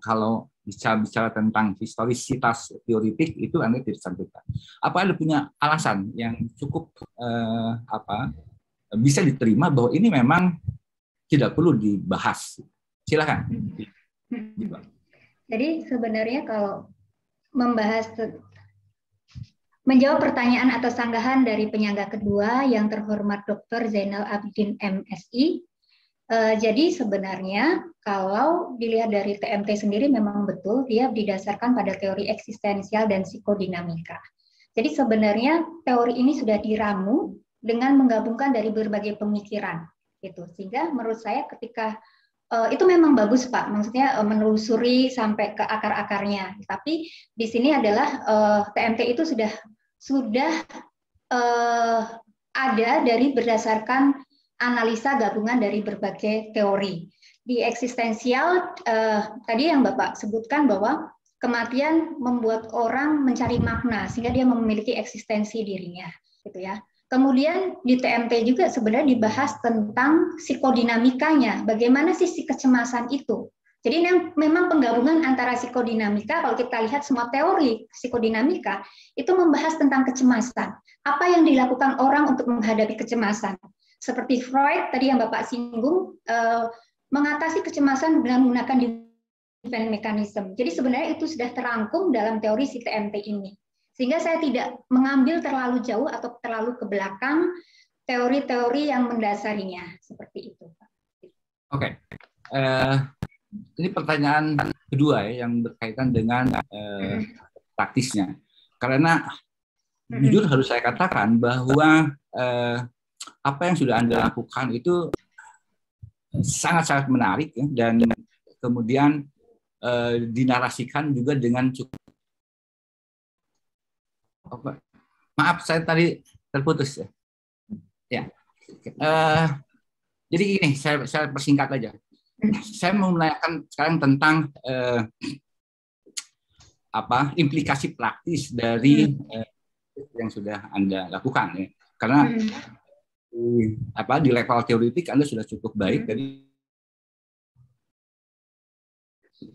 kalau bicara tentang historisitas teoritik itu Anda tidak cantumkan. Apa Anda punya alasan yang cukup bisa diterima bahwa ini memang tidak perlu dibahas? Silakan. Jadi sebenarnya kalau menjawab pertanyaan atau sanggahan dari penyangga kedua yang terhormat Dr. Zainal Abidin MSI, jadi sebenarnya kalau dilihat dari TMT sendiri memang betul dia didasarkan pada teori eksistensial dan psikodinamika. Jadi sebenarnya teori ini sudah diramu dengan menggabungkan dari berbagai pemikiran, gitu. Sehingga menurut saya ketika itu memang bagus Pak, maksudnya menelusuri sampai ke akar-akarnya. Tapi di sini adalah TMT itu sudah ada dari berdasarkan analisa gabungan dari berbagai teori. Di eksistensial tadi yang Bapak sebutkan bahwa kematian membuat orang mencari makna sehingga dia memiliki eksistensi dirinya, gitu ya. Kemudian di TMT juga sebenarnya dibahas tentang psikodinamikanya, bagaimana sisi kecemasan itu. Jadi memang penggabungan antara psikodinamika, kalau kita lihat semua teori psikodinamika, itu membahas tentang kecemasan. Apa yang dilakukan orang untuk menghadapi kecemasan. Seperti Freud, tadi yang Bapak singgung, mengatasi kecemasan dengan menggunakan defense mechanism. Jadi sebenarnya itu sudah terangkum dalam teori si TMT ini. Sehingga saya tidak mengambil terlalu jauh atau terlalu ke belakang teori-teori yang mendasarinya. Seperti itu. Oke. Ini pertanyaan kedua ya, yang berkaitan dengan praktisnya. Karena jujur harus saya katakan bahwa apa yang sudah Anda lakukan itu sangat-sangat menarik ya, dan kemudian dinarasikan juga dengan cukup. Maaf, saya tadi terputus ya. Ya. Jadi gini, saya persingkat aja. Saya mau menanyakan sekarang tentang implikasi praktis dari yang sudah Anda lakukan ya. Karena di level teoretik Anda sudah cukup baik. Jadi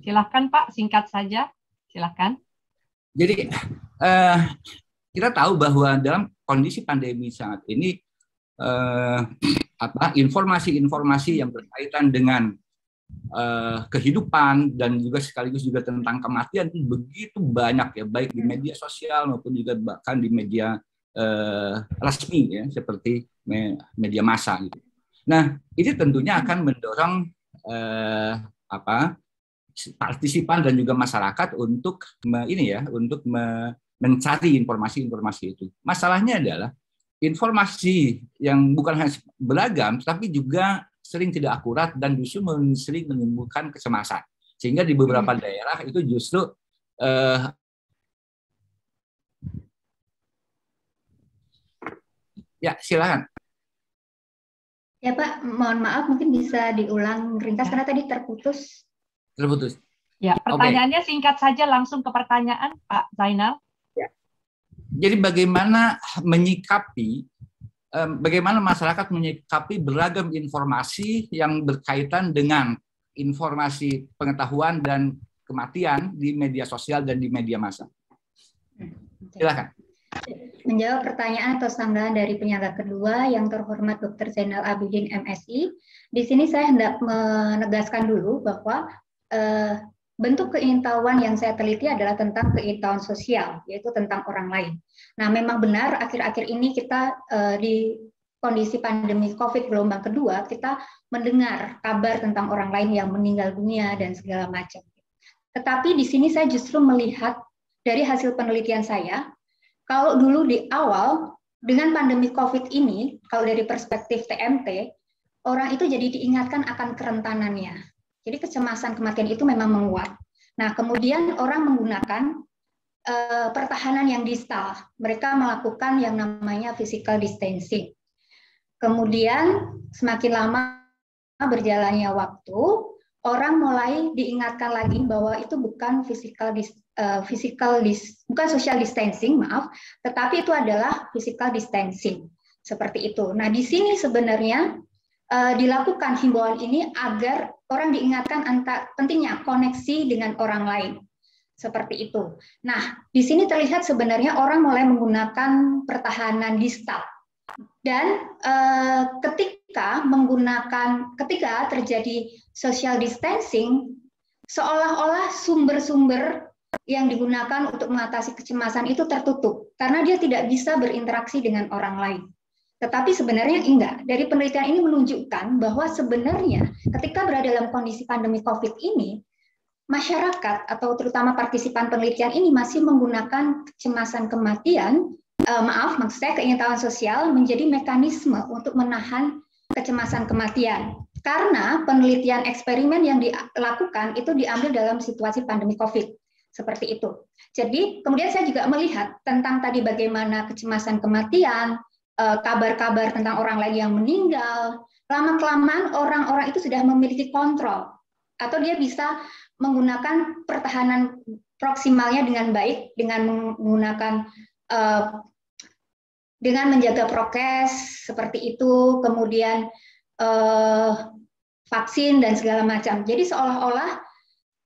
silakan Pak, singkat saja. Silakan. Jadi kita tahu bahwa dalam kondisi pandemi saat ini informasi-informasi yang berkaitan dengan kehidupan dan juga sekaligus juga tentang kematian itu begitu banyak ya, baik di media sosial maupun juga bahkan di media resmi ya, seperti media massa gitu. Nah, ini tentunya akan mendorong partisipan dan juga masyarakat untuk mencari informasi-informasi itu. Masalahnya adalah informasi yang bukan hanya beragam, tapi juga sering tidak akurat dan justru sering menimbulkan kecemasan. Sehingga di beberapa daerah itu justru ya silakan. Ya Pak, mohon maaf mungkin bisa diulang ringkas karena tadi terputus. Terputus. Ya, pertanyaannya singkat saja langsung ke pertanyaan Pak Zainal. Ya. Jadi bagaimana masyarakat menyikapi beragam informasi yang berkaitan dengan informasi pengetahuan dan kematian di media sosial dan di media massa. Silakan. Menjawab pertanyaan atau sanggahan dari penyangga kedua yang terhormat Dr. Zainal Abidin MSI, di sini saya hendak menegaskan dulu bahwa bentuk keingintahuan yang saya teliti adalah tentang keingintahuan sosial, yaitu tentang orang lain. Nah, memang benar akhir-akhir ini kita di kondisi pandemi COVID gelombang kedua, kita mendengar kabar tentang orang lain yang meninggal dunia dan segala macam. Tetapi di sini saya justru melihat dari hasil penelitian saya, kalau dulu di awal dengan pandemi COVID ini, kalau dari perspektif TMT, orang itu jadi diingatkan akan kerentanannya. Jadi kecemasan kematian itu memang menguat. Nah, kemudian orang menggunakan pertahanan yang distal. Mereka melakukan yang namanya physical distancing. Kemudian semakin lama berjalannya waktu, orang mulai diingatkan lagi bahwa itu bukan bukan social distancing, maaf, tetapi itu adalah physical distancing. Seperti itu. Nah, di sini sebenarnya dilakukan himbauan ini agar orang diingatkan pentingnya koneksi dengan orang lain. Seperti itu. Nah, di sini terlihat sebenarnya orang mulai menggunakan pertahanan distal. Dan ketika terjadi social distancing, seolah-olah sumber-sumber yang digunakan untuk mengatasi kecemasan itu tertutup karena dia tidak bisa berinteraksi dengan orang lain. Tetapi sebenarnya enggak. Dari penelitian ini menunjukkan bahwa sebenarnya ketika berada dalam kondisi pandemi COVID ini, masyarakat atau terutama partisipan penelitian ini masih menggunakan kecemasan kematian, maksud saya keingintahuan sosial menjadi mekanisme untuk menahan kecemasan kematian. Karena penelitian eksperimen yang dilakukan itu diambil dalam situasi pandemi COVID. Seperti itu. Jadi kemudian saya juga melihat tentang tadi bagaimana kecemasan kematian, kabar-kabar tentang orang lain yang meninggal, lama-kelamaan orang-orang itu sudah memiliki kontrol atau dia bisa menggunakan pertahanan proksimalnya dengan baik dengan menggunakan dengan menjaga prokes seperti itu, kemudian vaksin dan segala macam. Jadi seolah-olah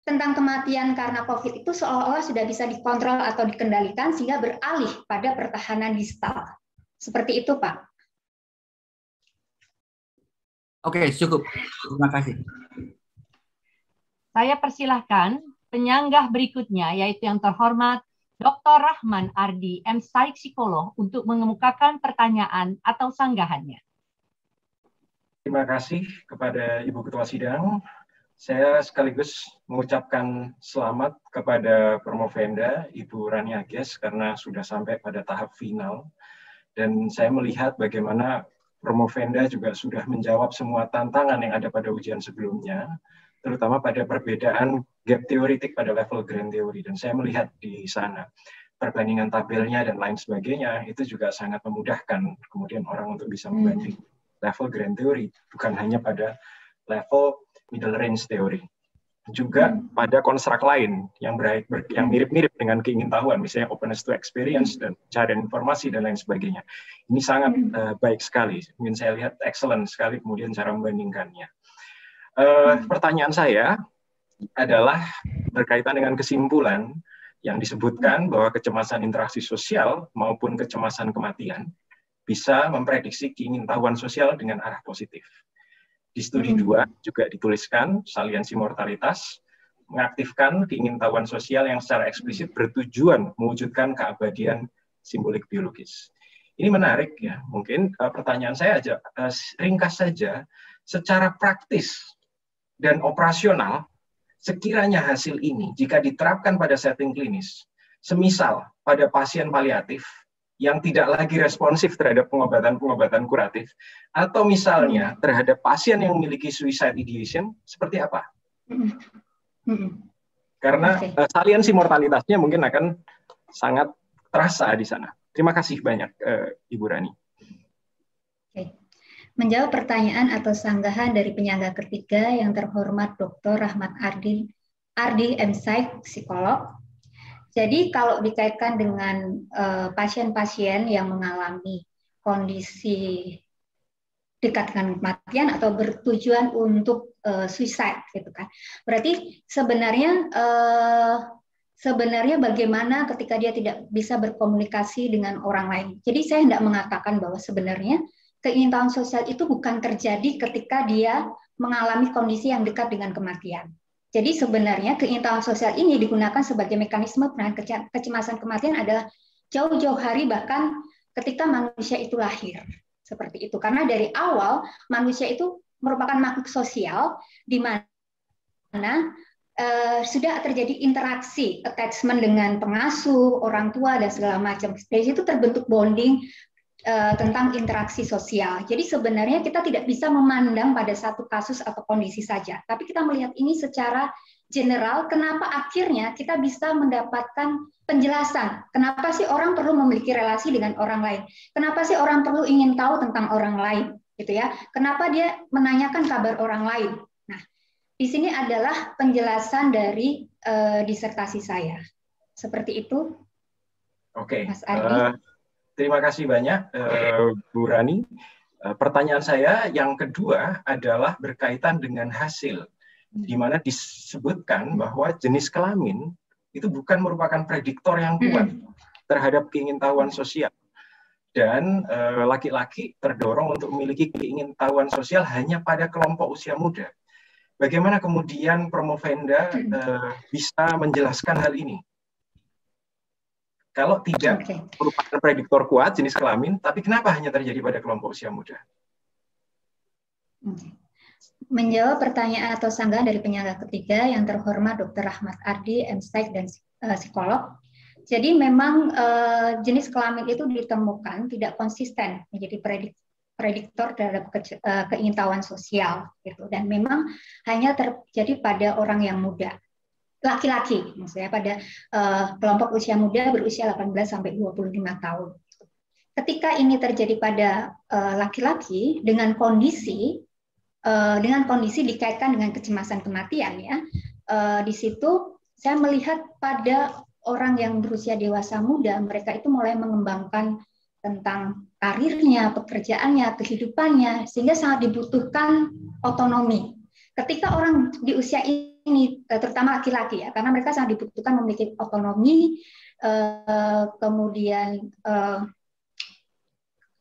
tentang kematian karena COVID itu seolah-olah sudah bisa dikontrol atau dikendalikan sehingga beralih pada pertahanan distal. Seperti itu, Pak. Oke, cukup. Terima kasih. Saya persilahkan penyanggah berikutnya, yaitu yang terhormat Dr. Rahman Ardi, M.Psych Psikolog, untuk mengemukakan pertanyaan atau sanggahannya. Terima kasih kepada Ibu Ketua Sidang. Saya sekaligus mengucapkan selamat kepada Promovenda, Ibu Rani Ages, karena sudah sampai pada tahap final. Dan saya melihat bagaimana Promovenda juga sudah menjawab semua tantangan yang ada pada ujian sebelumnya, terutama pada perbedaan gap teoretik pada level grand theory. Dan saya melihat di sana perbandingan tabelnya dan lain sebagainya, itu juga sangat memudahkan kemudian orang untuk bisa membanding level grand theory, bukan hanya pada level middle range theory. Juga pada konstruk lain yang mirip-mirip dengan keingintahuan, misalnya openness to experience dan pencarian informasi dan lain sebagainya. Ini sangat baik sekali. Mungkin saya lihat excellent sekali kemudian cara membandingkannya. Pertanyaan saya adalah berkaitan dengan kesimpulan yang disebutkan bahwa kecemasan interaksi sosial maupun kecemasan kematian bisa memprediksi keingintahuan sosial dengan arah positif. Di studi 2 juga dituliskan saliansi mortalitas mengaktifkan keingintahuan sosial yang secara eksplisit bertujuan mewujudkan keabadian simbolik biologis. Ini menarik ya. Mungkin pertanyaan saya aja ringkas saja, secara praktis dan operasional, sekiranya hasil ini jika diterapkan pada setting klinis, semisal pada pasien paliatif yang tidak lagi responsif terhadap pengobatan kuratif, atau misalnya terhadap pasien yang memiliki suicide ideation, seperti apa? Karena saliansi mortalitasnya mungkin akan sangat terasa di sana. Terima kasih banyak, Ibu Rani. Oke. Menjawab pertanyaan atau sanggahan dari penyangga ketiga yang terhormat Dr. Rahmat Ardi, M.Psych Psikolog. Jadi kalau dikaitkan dengan pasien-pasien yang mengalami kondisi dekat dengan kematian atau bertujuan untuk suicide, gitu kan? Berarti sebenarnya bagaimana ketika dia tidak bisa berkomunikasi dengan orang lain. Jadi saya tidak mengatakan bahwa sebenarnya keingintahuan sosial itu bukan terjadi ketika dia mengalami kondisi yang dekat dengan kematian. Jadi sebenarnya keingintahuan sosial ini digunakan sebagai mekanisme penanganan kecemasan kematian adalah jauh-jauh hari, bahkan ketika manusia itu lahir. Seperti itu. Karena dari awal manusia itu merupakan makhluk sosial di mana sudah terjadi interaksi, attachment dengan pengasuh, orang tua, dan segala macam. Dari situ terbentuk bonding tentang interaksi sosial. Jadi sebenarnya kita tidak bisa memandang pada satu kasus atau kondisi saja, tapi kita melihat ini secara general, kenapa akhirnya kita bisa mendapatkan penjelasan, kenapa sih orang perlu memiliki relasi dengan orang lain, kenapa sih orang perlu ingin tahu tentang orang lain, gitu ya, kenapa dia menanyakan kabar orang lain. Nah, di sini adalah penjelasan dari disertasi saya. Seperti itu. Oke. Mas Ardi. Terima kasih banyak, Bu Rani. Pertanyaan saya yang kedua adalah berkaitan dengan hasil, di mana disebutkan bahwa jenis kelamin itu bukan merupakan prediktor yang kuat terhadap keingintahuan sosial. Dan laki-laki terdorong untuk memiliki keingintahuan sosial hanya pada kelompok usia muda. Bagaimana kemudian Promovenda bisa menjelaskan hal ini? Kalau tidak merupakan prediktor kuat jenis kelamin, tapi kenapa hanya terjadi pada kelompok usia muda? Menjawab pertanyaan atau sanggahan dari penyangga ketiga yang terhormat Dr. Rahmat Ardi, MStek dan psikolog. Jadi memang jenis kelamin itu ditemukan tidak konsisten menjadi prediktor terhadap keingintahuan sosial, gitu. Dan memang hanya terjadi pada orang yang muda. Laki-laki, maksudnya pada kelompok usia muda berusia 18 sampai 25 tahun. Ketika ini terjadi pada laki-laki dengan kondisi dikaitkan dengan kecemasan kematian, ya, di situ saya melihat pada orang yang berusia dewasa muda, mereka itu mulai mengembangkan tentang karirnya, pekerjaannya, kehidupannya, sehingga sangat dibutuhkan otonomi. Ketika orang di usia ini, terutama laki-laki, ya, karena mereka sangat dibutuhkan memiliki otonomi, kemudian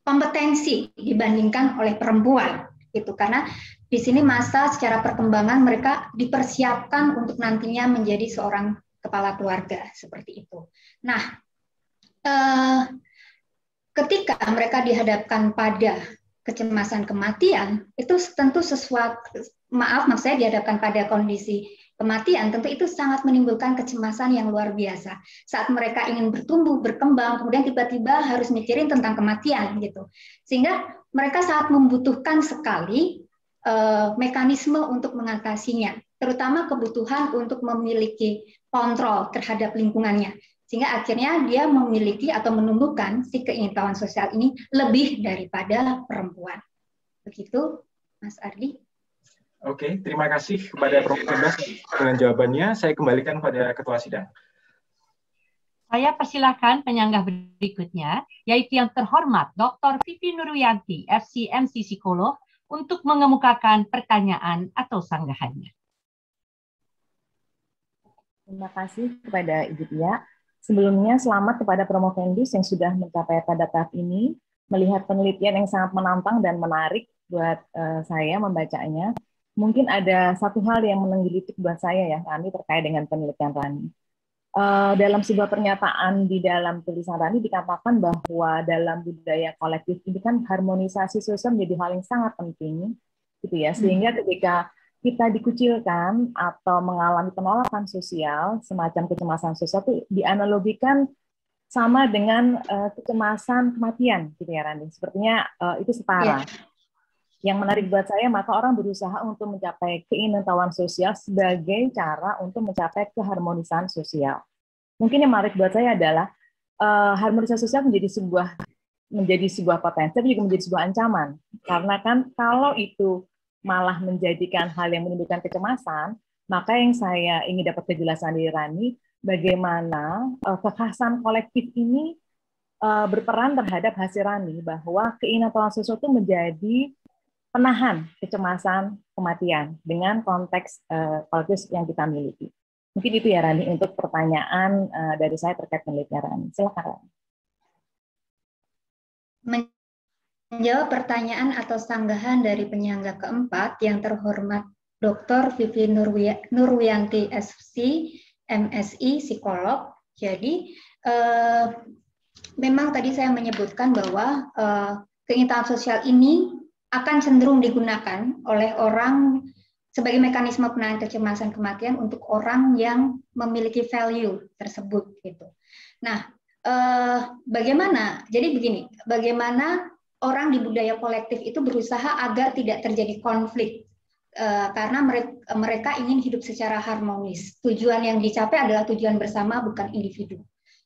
kompetensi dibandingkan oleh perempuan, gitu. Karena di sini masa secara perkembangan mereka dipersiapkan untuk nantinya menjadi seorang kepala keluarga, seperti itu. Nah, ketika mereka dihadapkan pada kecemasan kematian, itu tentu maksudnya dihadapkan pada kondisi kematian, tentu itu sangat menimbulkan kecemasan yang luar biasa. Saat mereka ingin bertumbuh, berkembang, kemudian tiba-tiba harus mikirin tentang kematian, gitu. Sehingga mereka sangat membutuhkan sekali mekanisme untuk mengatasinya, terutama kebutuhan untuk memiliki kontrol terhadap lingkungannya. Sehingga akhirnya dia memiliki atau menumbuhkan si keingintahuan sosial ini lebih daripada perempuan. Begitu, Mas Ardi. Oke, terima kasih kepada Prof. Bebas dengan jawabannya. Saya kembalikan pada Ketua Sidang. Saya persilakan penyanggah berikutnya, yaitu yang terhormat Dr. Vivi Nurwiyanti, FCMC Psikolog, untuk mengemukakan pertanyaan atau sanggahannya. Terima kasih kepada Ibu Tia. Sebelumnya, selamat kepada Promovendus yang sudah mencapai pada tahap ini, melihat penelitian yang sangat menantang dan menarik buat saya membacanya. Mungkin ada satu hal yang menggelitik buat saya, ya, Rani, terkait dengan penelitian Rani. Dalam sebuah pernyataan di dalam tulisan Rani dikatakan bahwa dalam budaya kolektif ini kan harmonisasi sosial menjadi hal yang sangat penting, gitu ya. Sehingga ketika kita dikucilkan atau mengalami penolakan sosial, semacam kecemasan sosial itu dianalogikan sama dengan kecemasan kematian, gitu ya, Rani. Sepertinya itu setara. Yang menarik buat saya, maka orang berusaha untuk mencapai keingintahuan sosial sebagai cara untuk mencapai keharmonisan sosial. Mungkin yang menarik buat saya adalah harmonisasi sosial menjadi sebuah potensi, tapi juga menjadi sebuah ancaman. Karena kan kalau itu malah menjadikan hal yang menimbulkan kecemasan, maka yang saya ingin dapat kejelasan dari Rani, bagaimana kekhasan kolektif ini berperan terhadap hasil Rani, bahwa keingintahuan sosial itu menjadi penahan kecemasan kematian dengan konteks kolektif yang kita miliki. Mungkin itu ya, Rani, untuk pertanyaan dari saya terkait penelitian Rani. Silakan, Rani. Menjawab pertanyaan atau sanggahan dari penyangga keempat yang terhormat Dr. Vivi Nurwiyanti SC, MSI, psikolog. Jadi memang tadi saya menyebutkan bahwa keinginan sosial ini akan cenderung digunakan oleh orang sebagai mekanisme penanganan kecemasan kematian untuk orang yang memiliki value tersebut gitu. Nah, bagaimana? Jadi begini, bagaimana orang di budaya kolektif itu berusaha agar tidak terjadi konflik karena mereka ingin hidup secara harmonis. Tujuan yang dicapai adalah tujuan bersama, bukan individu.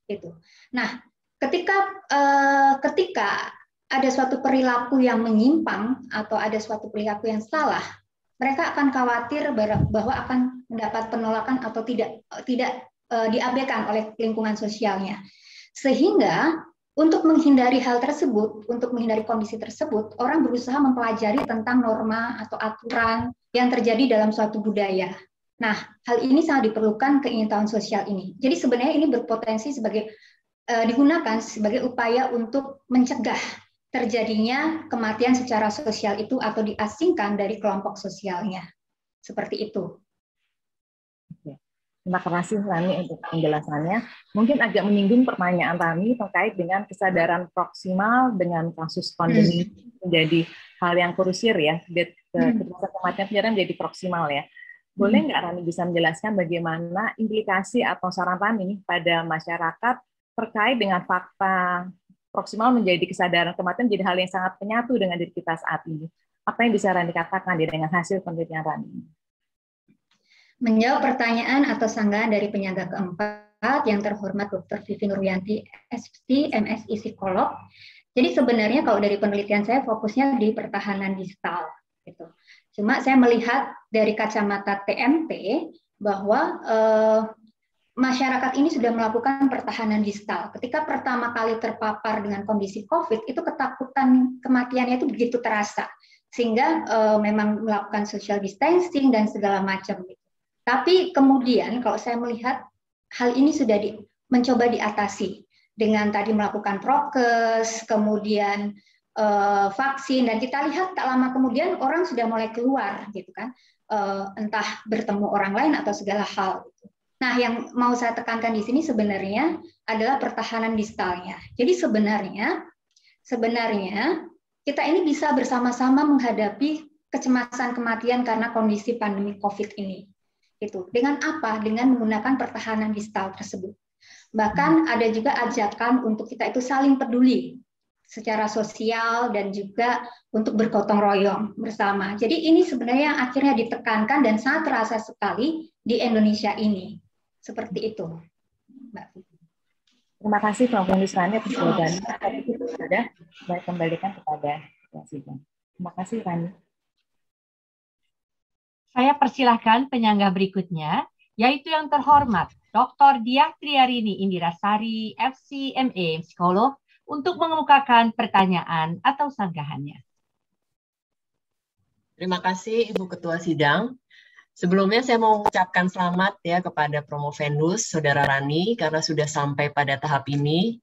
Gitu. Nah, ketika ada suatu perilaku yang menyimpang atau ada suatu perilaku yang salah, mereka akan khawatir bahwa akan mendapat penolakan atau tidak diabaikan oleh lingkungan sosialnya. Sehingga untuk menghindari hal tersebut, untuk menghindari kondisi tersebut, orang berusaha mempelajari tentang norma atau aturan yang terjadi dalam suatu budaya. Nah, hal ini sangat diperlukan keinginan sosial ini. Jadi sebenarnya ini berpotensi digunakan sebagai upaya untuk mencegah terjadinya kematian secara sosial itu atau diasingkan dari kelompok sosialnya. Seperti itu. Terima kasih Rani untuk penjelasannya. Mungkin agak menyinggung pertanyaan Rani terkait dengan kesadaran proksimal dengan kasus pandemi menjadi hal yang krusial ya. Kematian sejarah menjadi proksimal ya. Boleh nggak Rani bisa menjelaskan bagaimana implikasi atau saran Rani pada masyarakat terkait dengan fakta proksimal menjadi kesadaran kematian menjadi hal yang sangat menyatu dengan diri kita saat ini. Apa yang bisa Rani katakan dengan hasil penelitian Rani? Menjawab pertanyaan atau sanggahan dari penyangga keempat yang terhormat Dr. Vivi Nurwiyanti SC, MSI psikolog. Jadi sebenarnya kalau dari penelitian saya fokusnya di pertahanan distal. Gitu. Cuma saya melihat dari kacamata TMT bahwa masyarakat ini sudah melakukan pertahanan distal. Ketika pertama kali terpapar dengan kondisi COVID, itu ketakutan kematiannya itu begitu terasa. Sehingga memang melakukan social distancing dan segala macam. Tapi kemudian kalau saya melihat hal ini sudah mencoba diatasi dengan tadi melakukan prokes, kemudian vaksin, dan kita lihat tak lama kemudian orang sudah mulai keluar, gitu kan, entah bertemu orang lain atau segala hal. Nah, yang mau saya tekankan di sini sebenarnya adalah pertahanan distalnya. Jadi sebenarnya kita ini bisa bersama-sama menghadapi kecemasan kematian karena kondisi pandemi COVID ini. Gitu. Dengan apa? Dengan menggunakan pertahanan distal tersebut. Bahkan ada juga ajakan untuk kita itu saling peduli secara sosial dan juga untuk bergotong royong bersama. Jadi ini sebenarnya yang akhirnya ditekankan dan sangat terasa sekali di Indonesia ini. Seperti itu, Mbak Vivi. Terima kasih Prof. Rani atas jawabannya. Tadi kita sudah kembalikan kepada Presiden. Terima kasih Rani. Saya persilahkan penyangga berikutnya, yaitu yang terhormat Dr. Diah Triarini Indirasari, FCMA, psikolog, untuk mengemukakan pertanyaan atau sanggahannya. Terima kasih Ibu Ketua Sidang. Sebelumnya saya mau mengucapkan selamat ya kepada Promovendus, Saudara Rani, karena sudah sampai pada tahap ini.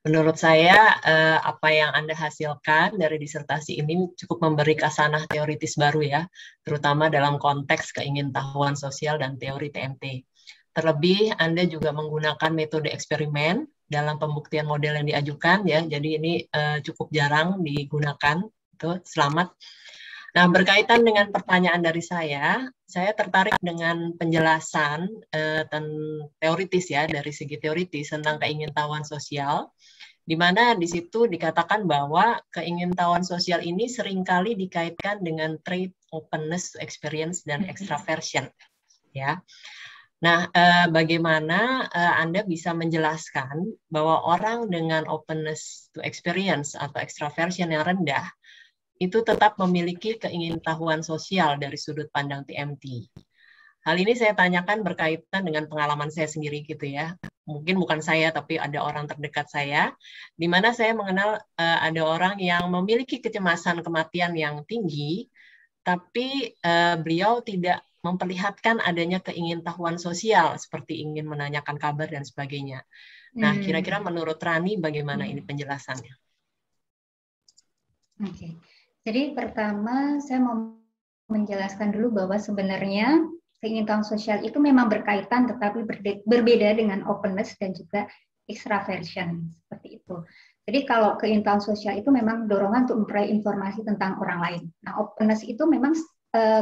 Menurut saya, apa yang Anda hasilkan dari disertasi ini cukup memberi kasanah teoritis baru ya, terutama dalam konteks keingintahuan sosial dan teori TMT. Terlebih, Anda juga menggunakan metode eksperimen dalam pembuktian model yang diajukan ya, jadi ini cukup jarang digunakan. Tuh, selamat. Nah, berkaitan dengan pertanyaan dari saya tertarik dengan penjelasan teoritis ya, dari segi teoritis tentang keingintahuan sosial, di mana di situ dikatakan bahwa keingintahuan sosial ini seringkali dikaitkan dengan trait openness to experience dan extraversion. Ya. Nah, bagaimana Anda bisa menjelaskan bahwa orang dengan openness to experience atau extraversion yang rendah itu tetap memiliki keingintahuan sosial dari sudut pandang TMT. Hal ini saya tanyakan berkaitan dengan pengalaman saya sendiri gitu ya. Mungkin bukan saya, tapi ada orang terdekat saya, di mana saya mengenal ada orang yang memiliki kecemasan kematian yang tinggi, tapi beliau tidak memperlihatkan adanya keingintahuan sosial, seperti ingin menanyakan kabar dan sebagainya. Nah, kira-kira menurut Rani bagaimana ini penjelasannya? Oke. Jadi pertama saya mau menjelaskan dulu bahwa sebenarnya keingintahuan sosial itu memang berkaitan tetapi berbeda dengan openness dan juga extraversion seperti itu. Jadi kalau keingintahuan sosial itu memang dorongan untuk memperoleh informasi tentang orang lain. Nah, openness itu memang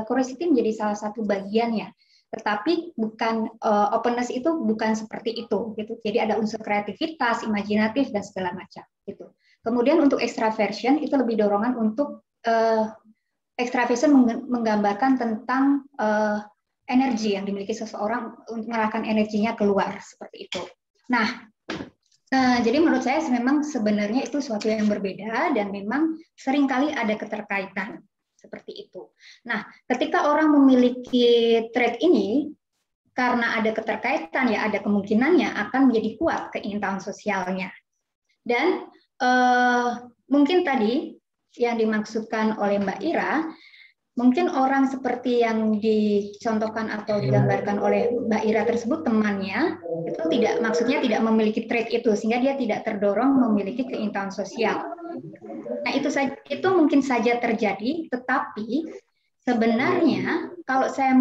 curiosity menjadi salah satu bagiannya. Tetapi bukan openness itu bukan seperti itu gitu. Jadi ada unsur kreativitas, imajinatif dan segala macam gitu. Kemudian untuk extraversion itu lebih dorongan untuk extraversion menggambarkan tentang energi yang dimiliki seseorang untuk mengarahkan energinya keluar seperti itu. Nah, jadi menurut saya memang sebenarnya itu sesuatu yang berbeda dan memang seringkali ada keterkaitan seperti itu. Nah, ketika orang memiliki trait ini, karena ada keterkaitan ya ada kemungkinannya akan menjadi kuat keingintahuan sosialnya. Dan mungkin tadi yang dimaksudkan oleh Mbak Ira, mungkin orang seperti yang dicontohkan atau digambarkan oleh Mbak Ira tersebut temannya itu maksudnya tidak memiliki trait itu sehingga dia tidak terdorong memiliki keingintahuan sosial. Nah itu mungkin saja terjadi, tetapi sebenarnya kalau saya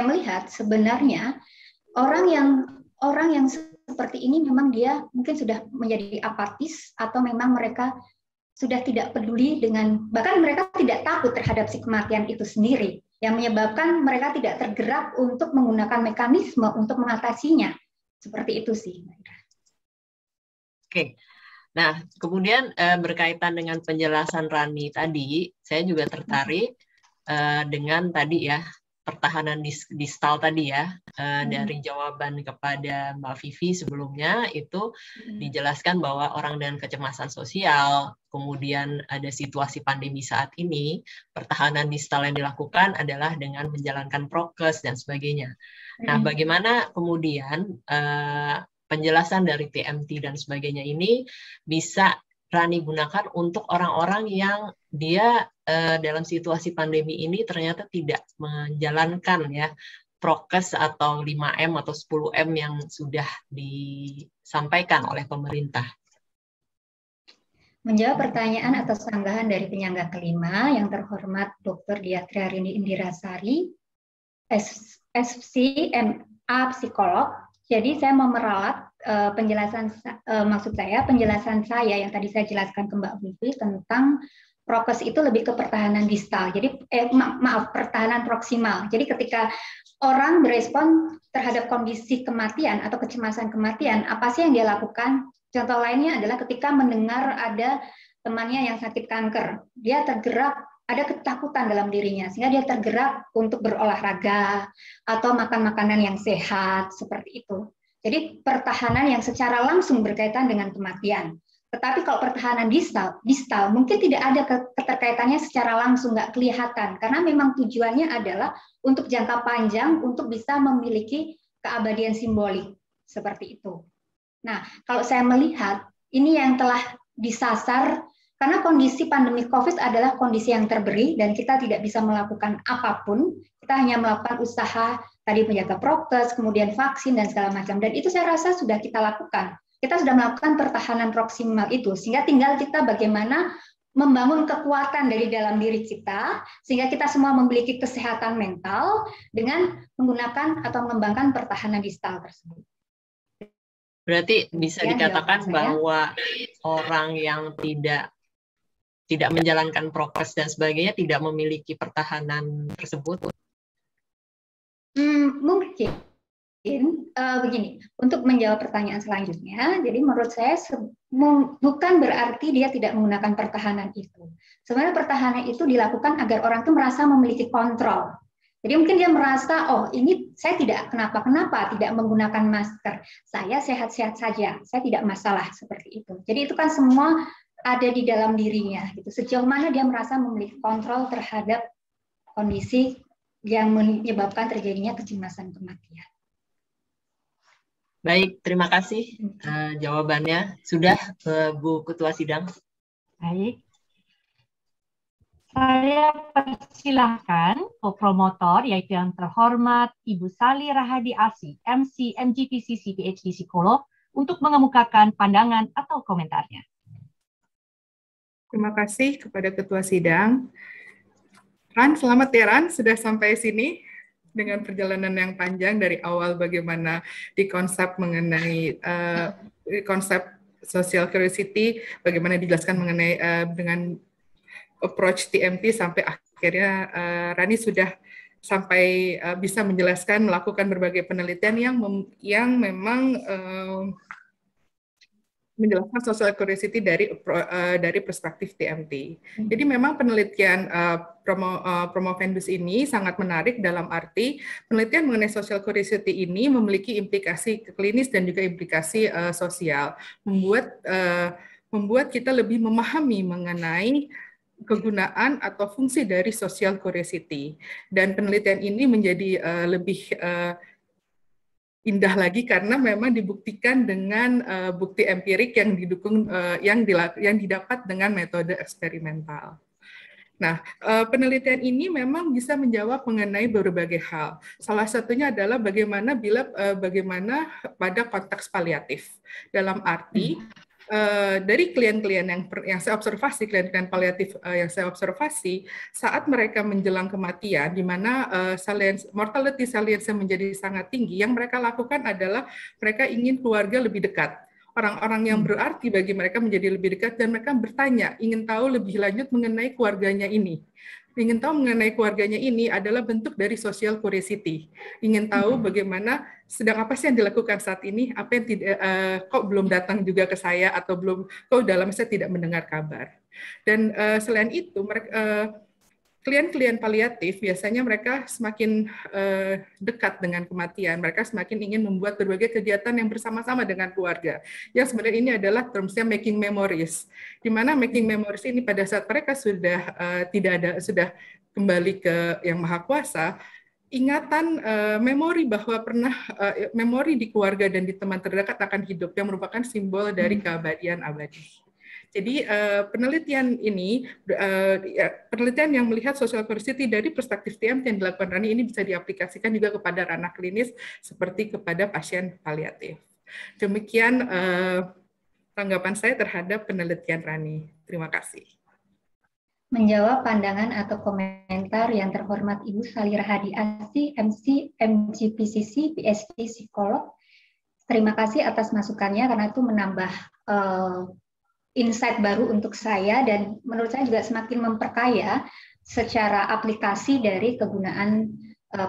melihat sebenarnya orang yang seperti ini memang dia mungkin sudah menjadi apatis atau memang mereka sudah tidak peduli dengan, bahkan mereka tidak takut terhadap si kematian itu sendiri yang menyebabkan mereka tidak tergerak untuk menggunakan mekanisme untuk mengatasinya. Seperti itu sih. Oke. Nah, kemudian berkaitan dengan penjelasan Rani tadi, saya juga tertarik dengan tadi ya pertahanan distal tadi ya, dari jawaban kepada Mbak Vivi sebelumnya itu dijelaskan bahwa orang dengan kecemasan sosial, kemudian ada situasi pandemi saat ini, pertahanan distal yang dilakukan adalah dengan menjalankan prokes dan sebagainya. Nah, bagaimana kemudian penjelasan dari TMT dan sebagainya ini bisa Rani gunakan untuk orang-orang yang dia dalam situasi pandemi ini ternyata tidak menjalankan ya prokes atau 5M atau 10M yang sudah disampaikan oleh pemerintah. Menjawab pertanyaan atas sanggahan dari penyangga kelima yang terhormat Dr. Diatri Indirasari, SC, MA psikolog. Jadi saya mau meralat penjelasan saya yang tadi saya jelaskan ke Mbak Vivi tentang prokes itu lebih ke pertahanan distal. Jadi pertahanan proksimal. Jadi ketika orang berespon terhadap kondisi kematian atau kecemasan kematian, apa sih yang dia lakukan? Contoh lainnya adalah ketika mendengar ada temannya yang sakit kanker, dia tergerak, ada ketakutan dalam dirinya, sehingga dia tergerak untuk berolahraga atau makan makanan yang sehat, seperti itu. Jadi pertahanan yang secara langsung berkaitan dengan kematian. Tetapi kalau pertahanan distal mungkin tidak ada keterkaitannya secara langsung, nggak kelihatan, karena memang tujuannya adalah untuk jangka panjang, untuk bisa memiliki keabadian simbolik, seperti itu. Nah, kalau saya melihat, ini yang telah disasar, karena kondisi pandemi COVID adalah kondisi yang terberi, dan kita tidak bisa melakukan apapun, kita hanya melakukan usaha, tadi menjaga prokes, kemudian vaksin, dan segala macam. Dan itu saya rasa sudah kita lakukan. Kita sudah melakukan pertahanan proksimal itu, sehingga tinggal kita bagaimana membangun kekuatan dari dalam diri kita, sehingga kita semua memiliki kesehatan mental dengan menggunakan atau mengembangkan pertahanan distal tersebut. Berarti bisa dikatakan bahwa orang yang tidak menjalankan prokes dan sebagainya tidak memiliki pertahanan tersebut? Mungkin. Begini, untuk menjawab pertanyaan selanjutnya, jadi menurut saya bukan berarti dia tidak menggunakan pertahanan itu. Sebenarnya pertahanan itu dilakukan agar orang itu merasa memiliki kontrol. Jadi mungkin dia merasa, oh ini saya tidak kenapa-kenapa, tidak menggunakan masker, saya sehat-sehat saja, saya tidak masalah, seperti itu. Jadi itu kan semua ada di dalam dirinya. Gitu. Sejauh mana dia merasa memiliki kontrol terhadap kondisi yang menyebabkan terjadinya kecemasan kematian. Baik, terima kasih jawabannya. Sudah, Bu Ketua Sidang. Baik. Saya persilahkan co-promotor, yaitu yang terhormat Ibu Sali Rahadi Asi, MC, MGPCC, PhD Psikolog, untuk mengemukakan pandangan atau komentarnya. Terima kasih kepada Ketua Sidang. Ran, selamat ya Ran, sudah sampai sini dengan perjalanan yang panjang dari awal bagaimana di konsep mengenai konsep social curiosity, bagaimana dijelaskan mengenai dengan approach TMT sampai akhirnya Rani sudah sampai bisa menjelaskan melakukan berbagai penelitian yang memang menjelaskan social curiosity dari perspektif TMT. Jadi memang penelitian Promovendus ini sangat menarik dalam arti penelitian mengenai social curiosity ini memiliki implikasi klinis dan juga implikasi sosial, membuat kita lebih memahami mengenai kegunaan atau fungsi dari social curiosity. Dan penelitian ini menjadi lebih indah lagi karena memang dibuktikan dengan bukti empirik yang didukung yang didapat dengan metode eksperimental. Nah, penelitian ini memang bisa menjawab mengenai berbagai hal. Salah satunya adalah bagaimana bagaimana pada konteks paliatif. Dalam arti dari klien-klien yang saya observasi, klien-klien paliatif yang saya observasi, saat mereka menjelang kematian, di mana mortality salience menjadi sangat tinggi, yang mereka lakukan adalah mereka ingin keluarga lebih dekat. Orang-orang yang berarti bagi mereka menjadi lebih dekat, dan mereka bertanya, ingin tahu lebih lanjut mengenai keluarganya ini. Ingin tahu mengenai keluarganya ini adalah bentuk dari social curiosity. Ingin tahu bagaimana sedang apa sih yang dilakukan saat ini, apa yang tidak kok belum datang juga ke saya atau belum kok dalam saya tidak mendengar kabar. Dan selain itu klien-klien paliatif biasanya mereka semakin dekat dengan kematian, mereka semakin ingin membuat berbagai kegiatan yang bersama-sama dengan keluarga. Yang sebenarnya ini adalah termsnya making memories, di mana making memories ini pada saat mereka sudah sudah kembali ke Yang Maha Kuasa, ingatan memori bahwa pernah memori di keluarga dan di teman terdekat akan hidup, yang merupakan simbol dari keabadian abadi. Jadi penelitian ini, penelitian yang melihat social curiosity dari perspektif TMT yang dilakukan Rani ini bisa diaplikasikan juga kepada ranah klinis seperti kepada pasien paliatif. Demikian tanggapan saya terhadap penelitian Rani. Terima kasih. Menjawab pandangan atau komentar yang terhormat Ibu Salira Hadi Asih, MC, MGPCC, PhD Psikolog. Terima kasih atas masukannya karena itu menambah insight baru untuk saya dan menurut saya juga semakin memperkaya secara aplikasi dari kegunaan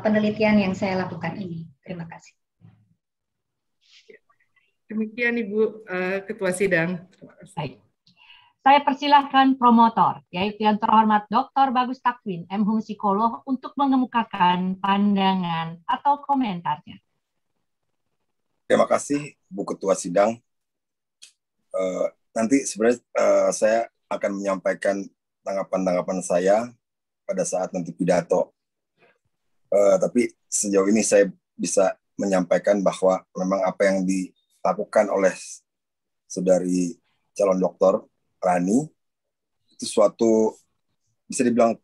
penelitian yang saya lakukan ini. Terima kasih. Demikian Ibu Ketua Sidang. Terima kasih. Baik. Saya persilahkan promotor, yaitu yang terhormat Dr. Bagus Takwin, M.Hum Psikolog, untuk mengemukakan pandangan atau komentarnya. Terima kasih, Bu Ketua Sidang. Nanti sebenarnya saya akan menyampaikan tanggapan-tanggapan saya pada saat nanti pidato. Tapi sejauh ini saya bisa menyampaikan bahwa memang apa yang dilakukan oleh saudari calon dokter Rani itu suatu bisa dibilang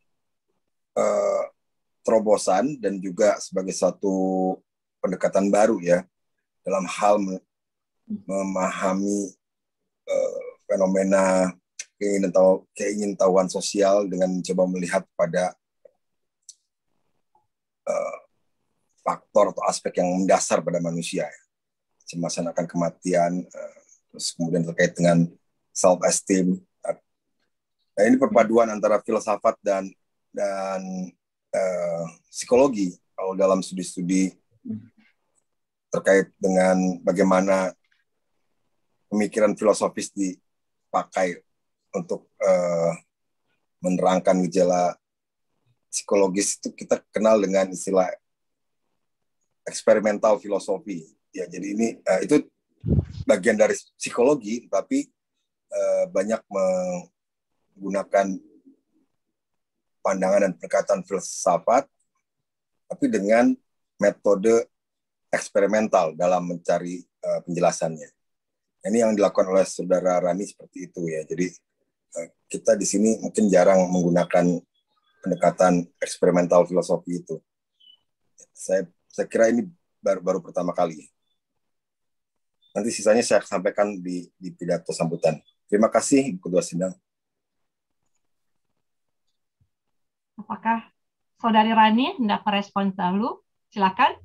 terobosan dan juga sebagai suatu pendekatan baru ya dalam hal memahami fenomena keingintahuan sosial dengan mencoba melihat pada faktor atau aspek yang mendasar pada manusia, kecemasan akan kematian, terus kemudian terkait dengan self-esteem. Nah, ini perpaduan antara filsafat dan psikologi kalau dalam studi-studi terkait dengan bagaimana pemikiran filosofis dipakai untuk menerangkan gejala psikologis itu kita kenal dengan istilah eksperimental filosofi. Ya, jadi ini itu bagian dari psikologi, tapi banyak menggunakan pandangan dan perkataan filsafat, tapi dengan metode eksperimental dalam mencari penjelasannya. Ini yang dilakukan oleh saudara Rani seperti itu ya. Jadi kita di sini mungkin jarang menggunakan pendekatan eksperimental filosofi itu. Saya kira ini baru pertama kali. Nanti sisanya saya sampaikan di pidato sambutan. Terima kasih, Ibu Ketua Sidang. Apakah Saudari Rani hendak merespons dahulu? Silakan.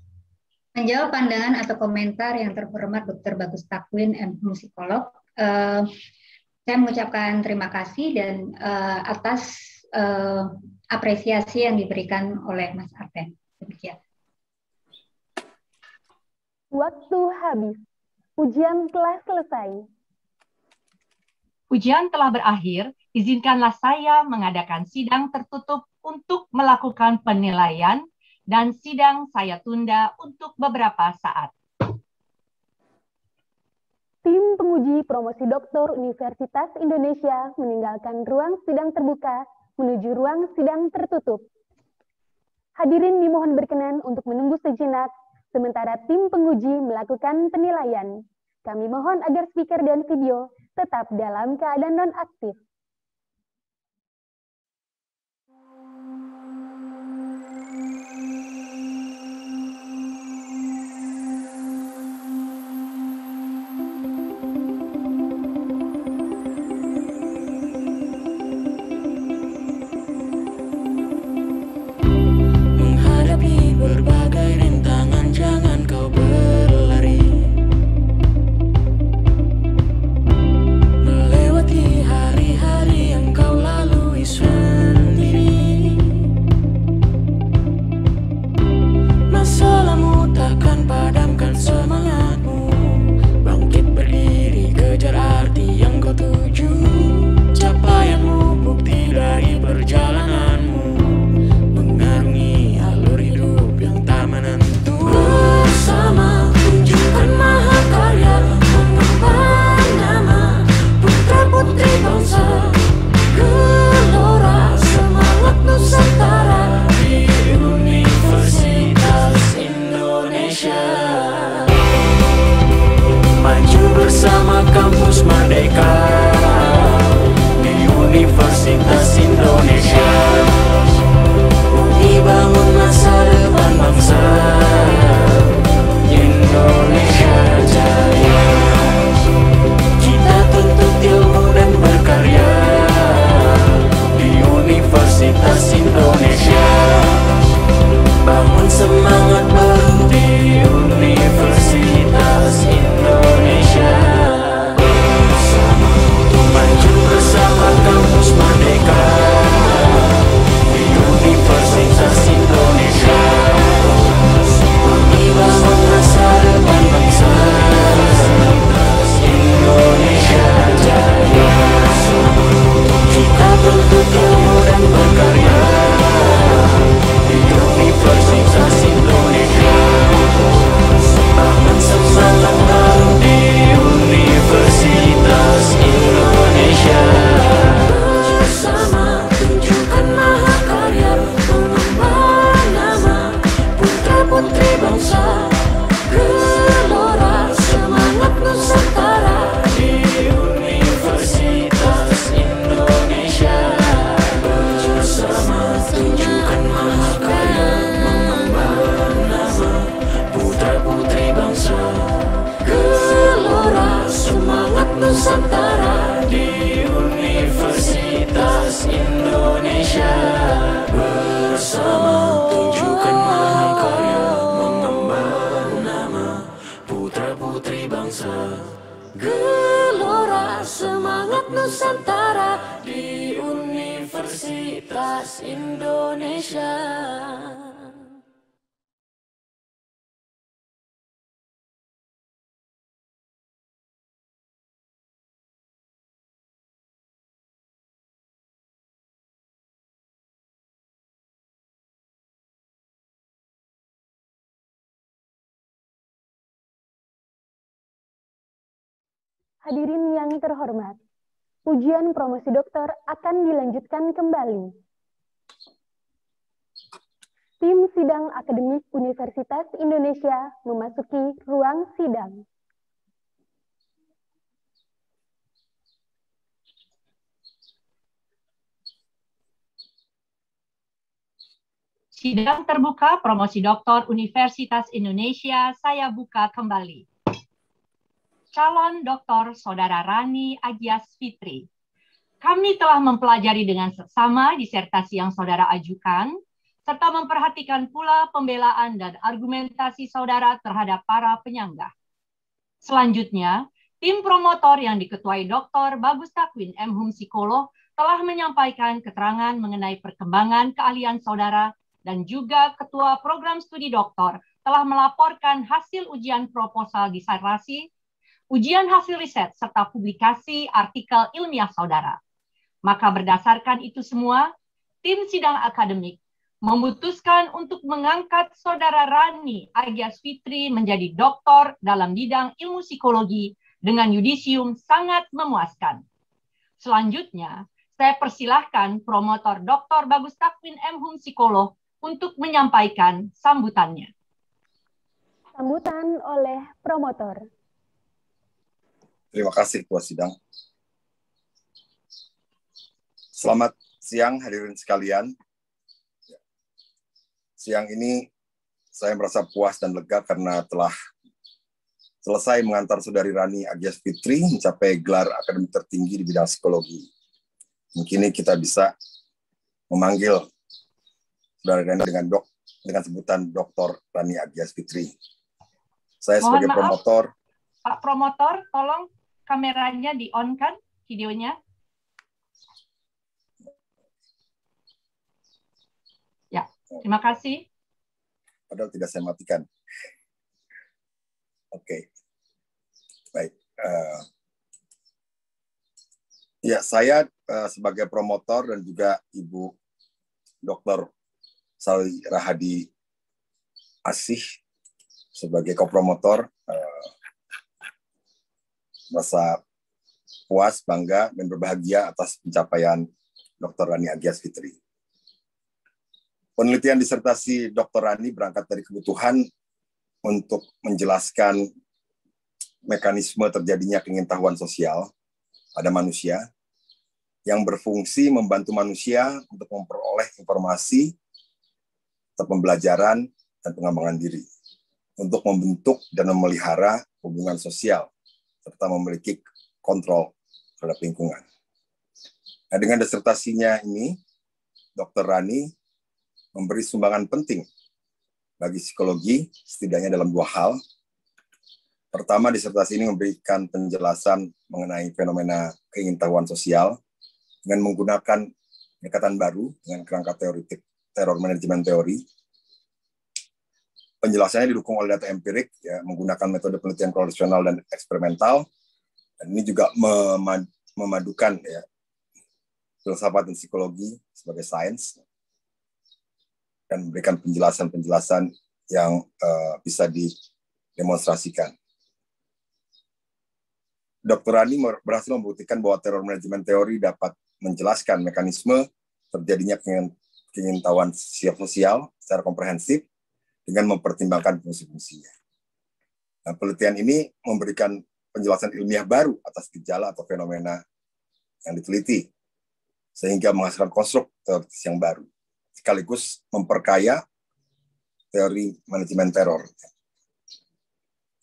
Menjawab pandangan atau komentar yang terhormat Dr. Bagus Takwin, psikolog, saya mengucapkan terima kasih dan atas apresiasi yang diberikan oleh Mas Arven. Demikian. Waktu habis. Ujian telah selesai. Ujian telah berakhir. Izinkanlah saya mengadakan sidang tertutup untuk melakukan penilaian dan sidang saya tunda untuk beberapa saat. Tim penguji promosi doktor Universitas Indonesia meninggalkan ruang sidang terbuka menuju ruang sidang tertutup. Hadirin dimohon berkenan untuk menunggu sejenak sementara tim penguji melakukan penilaian. Kami mohon agar speaker dan video tetap dalam keadaan non-aktif. Nusantara di Universitas Indonesia. Bersama tunjukkan mahakarya, mengemban nama putra-putri bangsa. Gelora semangat Nusantara di Universitas Indonesia. Hadirin yang terhormat, ujian promosi doktor akan dilanjutkan kembali. Tim sidang akademik Universitas Indonesia memasuki ruang sidang. Sidang terbuka promosi doktor Universitas Indonesia saya buka kembali. Calon Doktor Saudara Rani Agias Fitri. Kami telah mempelajari dengan seksama disertasi yang saudara ajukan, serta memperhatikan pula pembelaan dan argumentasi saudara terhadap para penyanggah. Selanjutnya, tim promotor yang diketuai Dr. Bagus Takwin M. Hum Psikolog telah menyampaikan keterangan mengenai perkembangan keahlian saudara dan juga Ketua Program Studi Doktor telah melaporkan hasil ujian proposal disertasi, ujian hasil riset, serta publikasi artikel ilmiah saudara. Maka berdasarkan itu semua, tim sidang akademik memutuskan untuk mengangkat saudara Rani Agias Fitri menjadi doktor dalam bidang ilmu psikologi dengan yudisium sangat memuaskan. Selanjutnya, saya persilahkan promotor Dr. Bagus Takwin M. Hum Psikolog untuk menyampaikan sambutannya. Sambutan oleh promotor. Terima kasih, Ketua Sidang. Selamat siang hadirin sekalian. Siang ini saya merasa puas dan lega karena telah selesai mengantar Saudari Rani Agias Fitri mencapai gelar akademik tertinggi di bidang psikologi. Mungkin kita bisa memanggil Saudari Rani dengan sebutan Dr. Rani Agias Fitri. Saya sebagai promotor. Pak promotor, tolong kameranya di-on-kan, videonya. Ya, terima kasih. Padahal tidak saya matikan. Oke. Baik. Ya, saya sebagai promotor dan juga Ibu Dr. Sally Rahadi Asih sebagai kopromotor merasa puas, bangga, dan berbahagia atas pencapaian Dr. Rani Agias Fitri. Penelitian disertasi Dr. Rani berangkat dari kebutuhan untuk menjelaskan mekanisme terjadinya pengetahuan sosial pada manusia yang berfungsi membantu manusia untuk memperoleh informasi, pembelajaran, dan pengembangan diri, untuk membentuk dan memelihara hubungan sosial, serta memiliki kontrol terhadap lingkungan. Nah, dengan disertasinya ini, Dr. Rani memberi sumbangan penting bagi psikologi, setidaknya dalam dua hal. Pertama, disertasi ini memberikan penjelasan mengenai fenomena keingintahuan sosial dengan menggunakan pendekatan baru dengan kerangka teoritik teror manajemen teori. Penjelasannya didukung oleh data empirik, ya, menggunakan metode penelitian konvensional dan eksperimental. Dan ini juga memadukan ya, filsafat dan psikologi sebagai sains dan memberikan penjelasan-penjelasan yang bisa didemonstrasikan. Dr. Rani berhasil membuktikan bahwa teror manajemen teori dapat menjelaskan mekanisme terjadinya keingintahuan sosial secara komprehensif dengan mempertimbangkan fungsi-fungsinya. Nah, penelitian ini memberikan penjelasan ilmiah baru atas gejala atau fenomena yang diteliti, sehingga menghasilkan konstruk teoritis yang baru, sekaligus memperkaya teori manajemen teror.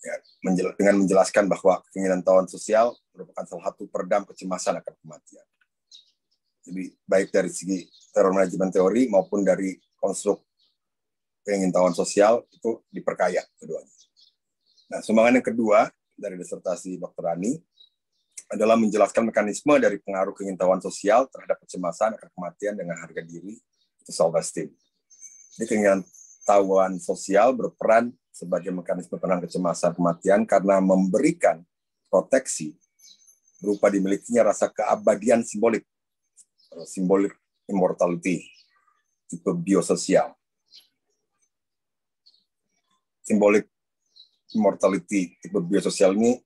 Ya, dengan menjelaskan bahwa keingintahuan sosial merupakan salah satu peredam kecemasan akan kematian. Jadi baik dari segi teror manajemen teori maupun dari konstruk keingintahuan sosial itu diperkaya keduanya. Nah, sumbangan yang kedua dari disertasi Dr. Rani adalah menjelaskan mekanisme dari pengaruh keingintahuan sosial terhadap kecemasan akan kematian dengan harga diri, itu self-esteem. Jadi keingintahuan sosial berperan sebagai mekanisme penang kecemasan kematian karena memberikan proteksi berupa dimilikinya rasa keabadian simbolik, simbolik immortality, tipe biososial. Simbolik immortality tipe biososial ini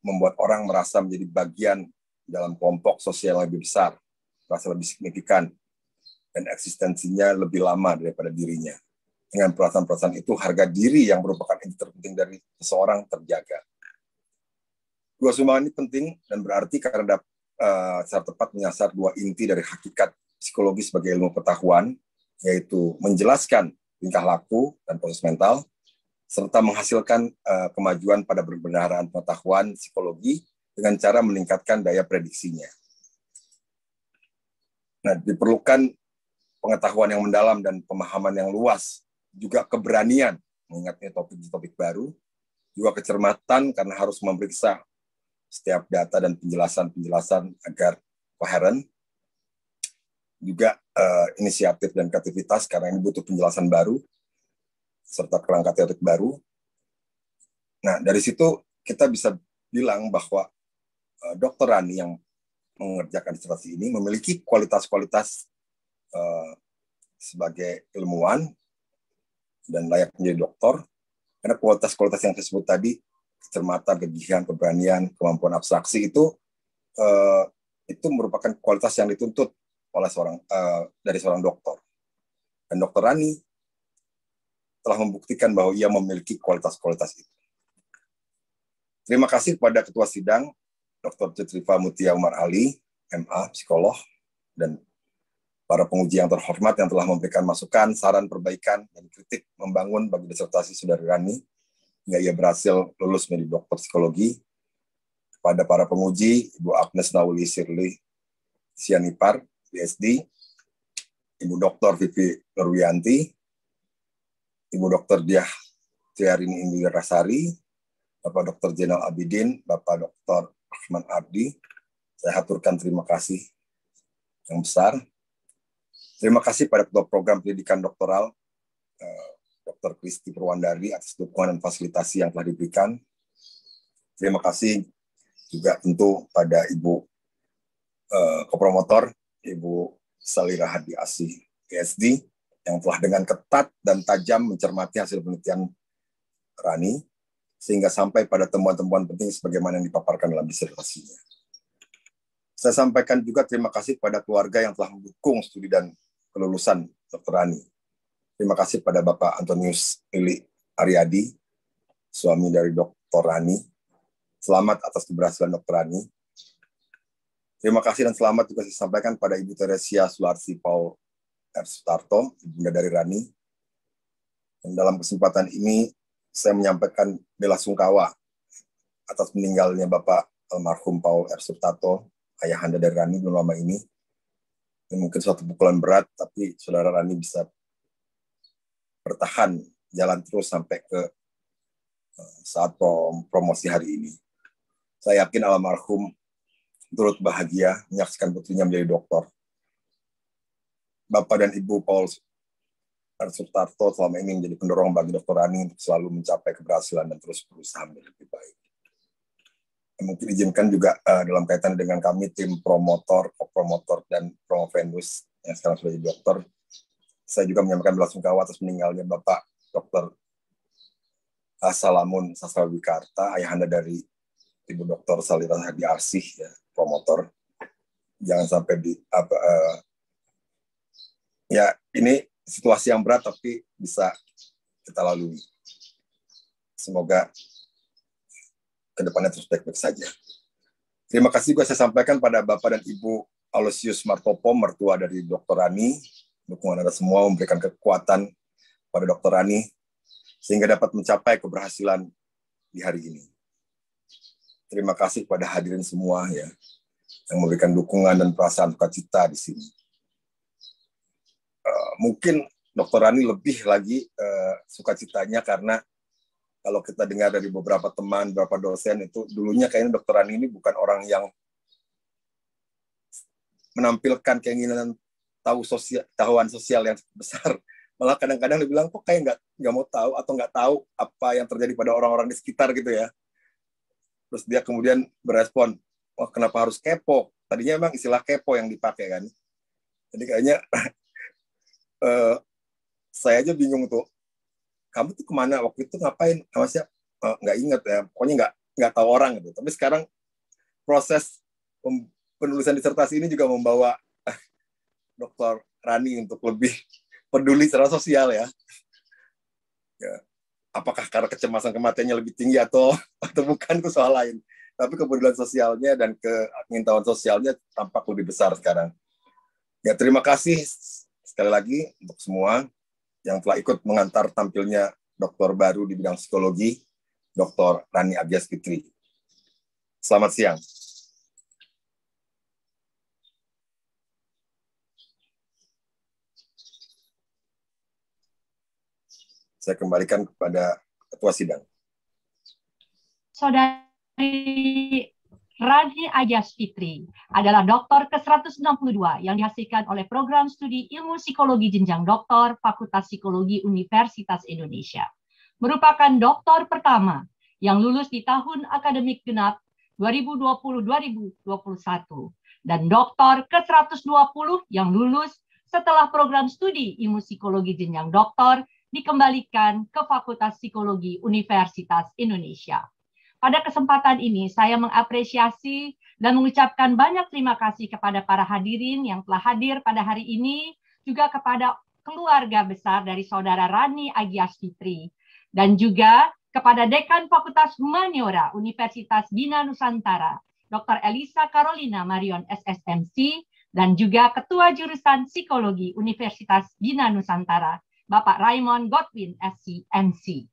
membuat orang merasa menjadi bagian dalam kelompok sosial yang lebih besar, merasa lebih signifikan, dan eksistensinya lebih lama daripada dirinya. Dengan perasaan-perasaan itu, harga diri yang merupakan inti terpenting dari seseorang terjaga. Dua sumbangan ini penting dan berarti karena secara tepat menyasar dua inti dari hakikat psikologi sebagai ilmu pengetahuan, yaitu menjelaskan tingkah laku dan proses mental, serta menghasilkan kemajuan pada perbendaharaan pengetahuan psikologi dengan cara meningkatkan daya prediksinya. Nah, diperlukan pengetahuan yang mendalam dan pemahaman yang luas, juga keberanian mengingatnya topik baru, juga kecermatan karena harus memeriksa setiap data dan penjelasan agar koheren, juga inisiatif dan kreativitas karena ini butuh penjelasan baru, serta kerangka teorik baru. Nah, dari situ kita bisa bilang bahwa Dr. Rani yang mengerjakan disertasi ini memiliki kualitas-kualitas sebagai ilmuwan dan layak menjadi doktor, karena kualitas-kualitas yang disebut tadi, kecermatan, kegigihan, keberanian, kemampuan abstraksi itu merupakan kualitas yang dituntut oleh dari seorang dokter. Dan Dr. Rani telah membuktikan bahwa ia memiliki kualitas-kualitas itu. Terima kasih kepada Ketua Sidang, Dr. Citrifa Mutia Umar Ali, MA, psikolog, dan para penguji yang terhormat yang telah memberikan masukan, saran, perbaikan, dan kritik membangun bagi disertasi Saudari Rani, hingga ia berhasil lulus menjadi dokter psikologi. Kepada para penguji, Ibu Agnes Nauli Sirli Sianipar, PhD, Ibu Dr. Vivi Nurwianti, Ibu Dr. Diah Triarini Indirasari, Bapak Dr. Jenal Abidin, Bapak Dr. Rahman Abdi, saya haturkan terima kasih yang besar. Terima kasih pada Ketua Program Pendidikan Doktoral, Dr. Kristi Purwandari, atas dukungan dan fasilitasi yang telah diberikan. Terima kasih juga tentu pada Ibu Kopromotor, Ibu Salira Hadi Asih, PhD, yang telah dengan ketat dan tajam mencermati hasil penelitian Rani, sehingga sampai pada temuan-temuan penting sebagaimana yang dipaparkan dalam disertasinya. Saya sampaikan juga terima kasih pada keluarga yang telah mendukung studi dan kelulusan Dr. Rani. Terima kasih pada Bapak Antonius Lili Aryadi, suami dari Dr. Rani. Selamat atas keberhasilan Dr. Rani. Terima kasih dan selamat juga saya sampaikan pada Ibu Teresia Sularsi Paul R. Sutarto, ibunda dari Rani. Dan dalam kesempatan ini, saya menyampaikan bela sungkawa atas meninggalnya Bapak almarhum Paul R. Sutarto, ayahanda dari Rani belum lama ini. Ini mungkin suatu pukulan berat, tapi Saudara Rani bisa bertahan, jalan terus sampai ke saat promosi hari ini. Saya yakin almarhum turut bahagia menyaksikan putrinya menjadi dokter. Bapak dan Ibu Paul R. Sutarto selama ini menjadi pendorong bagi Dr. Rani untuk selalu mencapai keberhasilan dan terus berusaha menjadi lebih baik. Mungkin izinkan juga dalam kaitan dengan kami, tim promotor, kopromotor, dan promovendus yang sekarang sudah jadi dokter, saya juga menyampaikan bela sungkawa atas meninggalnya Bapak Dr. Salamun Sasrawikarta, ayahanda dari Ibu Dr. Salira Hadi Asih, ya, promotor. Jangan sampai ya ini situasi yang berat tapi bisa kita lalui. Semoga kedepannya terus baik-baik saja. Terima kasih juga saya sampaikan pada Bapak dan Ibu Aloysius Martopo, mertua dari Dr. Rani. Dukungan Anda semua memberikan kekuatan pada Dr. Rani sehingga dapat mencapai keberhasilan di hari ini. Terima kasih kepada hadirin semua ya yang memberikan dukungan dan perasaan sukacita di sini. Mungkin Dr. Rani lebih lagi sukacitanya karena kalau kita dengar dari beberapa teman, beberapa dosen itu dulunya kayaknya Dr. Rani ini bukan orang yang menampilkan keinginan tahuan sosial yang besar. Malah kadang-kadang dia bilang kok kayak nggak mau tahu atau nggak tahu apa yang terjadi pada orang-orang di sekitar gitu ya. Terus dia kemudian berespon, wah kenapa harus kepo? Tadinya emang istilah kepo yang dipakai kan. Jadi kayaknya saya aja bingung tuh. Kamu tuh kemana waktu itu ngapain? Maksudnya nggak inget ya. Pokoknya nggak tahu orang gitu. Tapi sekarang proses penulisan disertasi ini juga membawa Dr. Rani untuk lebih peduli secara sosial ya. Apakah karena kecemasan kematiannya lebih tinggi atau bukan, itu soal lain. Tapi kepedulian sosialnya dan keingintahuan sosialnya tampak lebih besar sekarang. Ya, terima kasih sekali lagi untuk semua yang telah ikut mengantar tampilnya dokter baru di bidang psikologi, Dr. Rani Agyas Fitri. Selamat siang. Saya kembalikan kepada Ketua Sidang. Saudari Rani Agyas Fitri adalah doktor ke-162 yang dihasilkan oleh program studi ilmu psikologi jenjang doktor Fakultas Psikologi Universitas Indonesia. Merupakan doktor pertama yang lulus di tahun akademik genap 2020-2021 dan doktor ke-120 yang lulus setelah program studi ilmu psikologi jenjang doktor dikembalikan ke Fakultas Psikologi Universitas Indonesia. Pada kesempatan ini, saya mengapresiasi dan mengucapkan banyak terima kasih kepada para hadirin yang telah hadir pada hari ini, juga kepada keluarga besar dari Saudara Rani Agyas Fitri, dan juga kepada Dekan Fakultas Humaniora Universitas Bina Nusantara, Dr. Elisa Carolina Marion SSMC, dan juga Ketua Jurusan Psikologi Universitas Bina Nusantara, Bapak Raymond Godwin SCMC.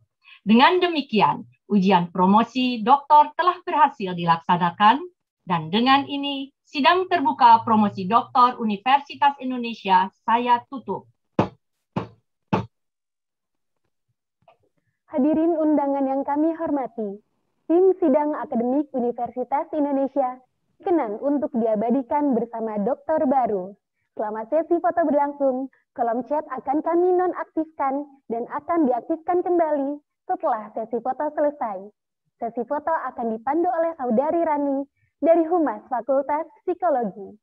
Dengan demikian, ujian promosi doktor telah berhasil dilaksanakan, dan dengan ini sidang terbuka promosi doktor Universitas Indonesia saya tutup. Hadirin undangan yang kami hormati, tim sidang akademik Universitas Indonesia kenan untuk diabadikan bersama doktor baru. Selama sesi foto berlangsung, kolom chat akan kami nonaktifkan dan akan diaktifkan kembali setelah sesi foto selesai. Sesi foto akan dipandu oleh Saudari Rani dari Humas Fakultas Psikologi.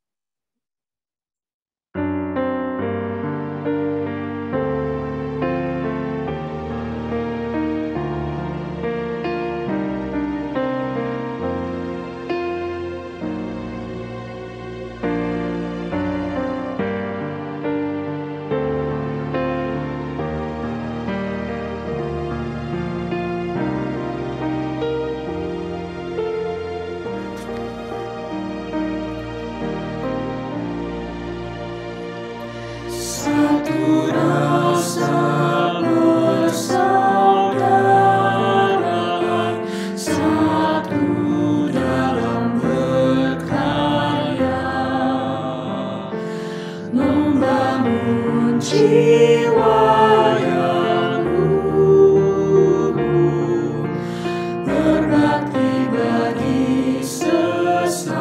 Satu rasa persaudaraan, satu dalam berkarya, membangun jiwa yang luhur, berbakti bagi sesama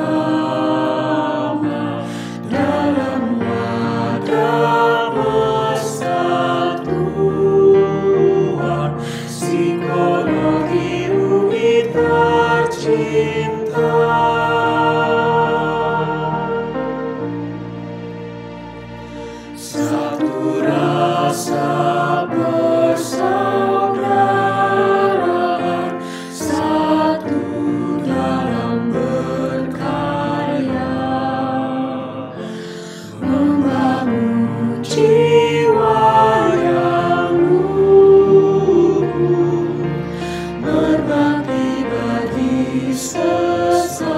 dalam wadah psikologi UI tercinta. Satu rasa persaudaraan, satu dalam berkarya, membangun jiwa yang berbakti bagi sesama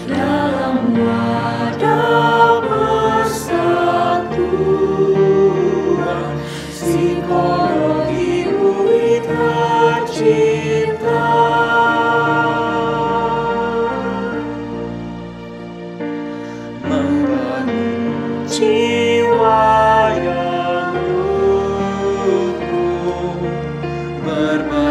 dalam wadah persatuan psikologi UI tercinta. Membangun jiwa yang luhur, berbakti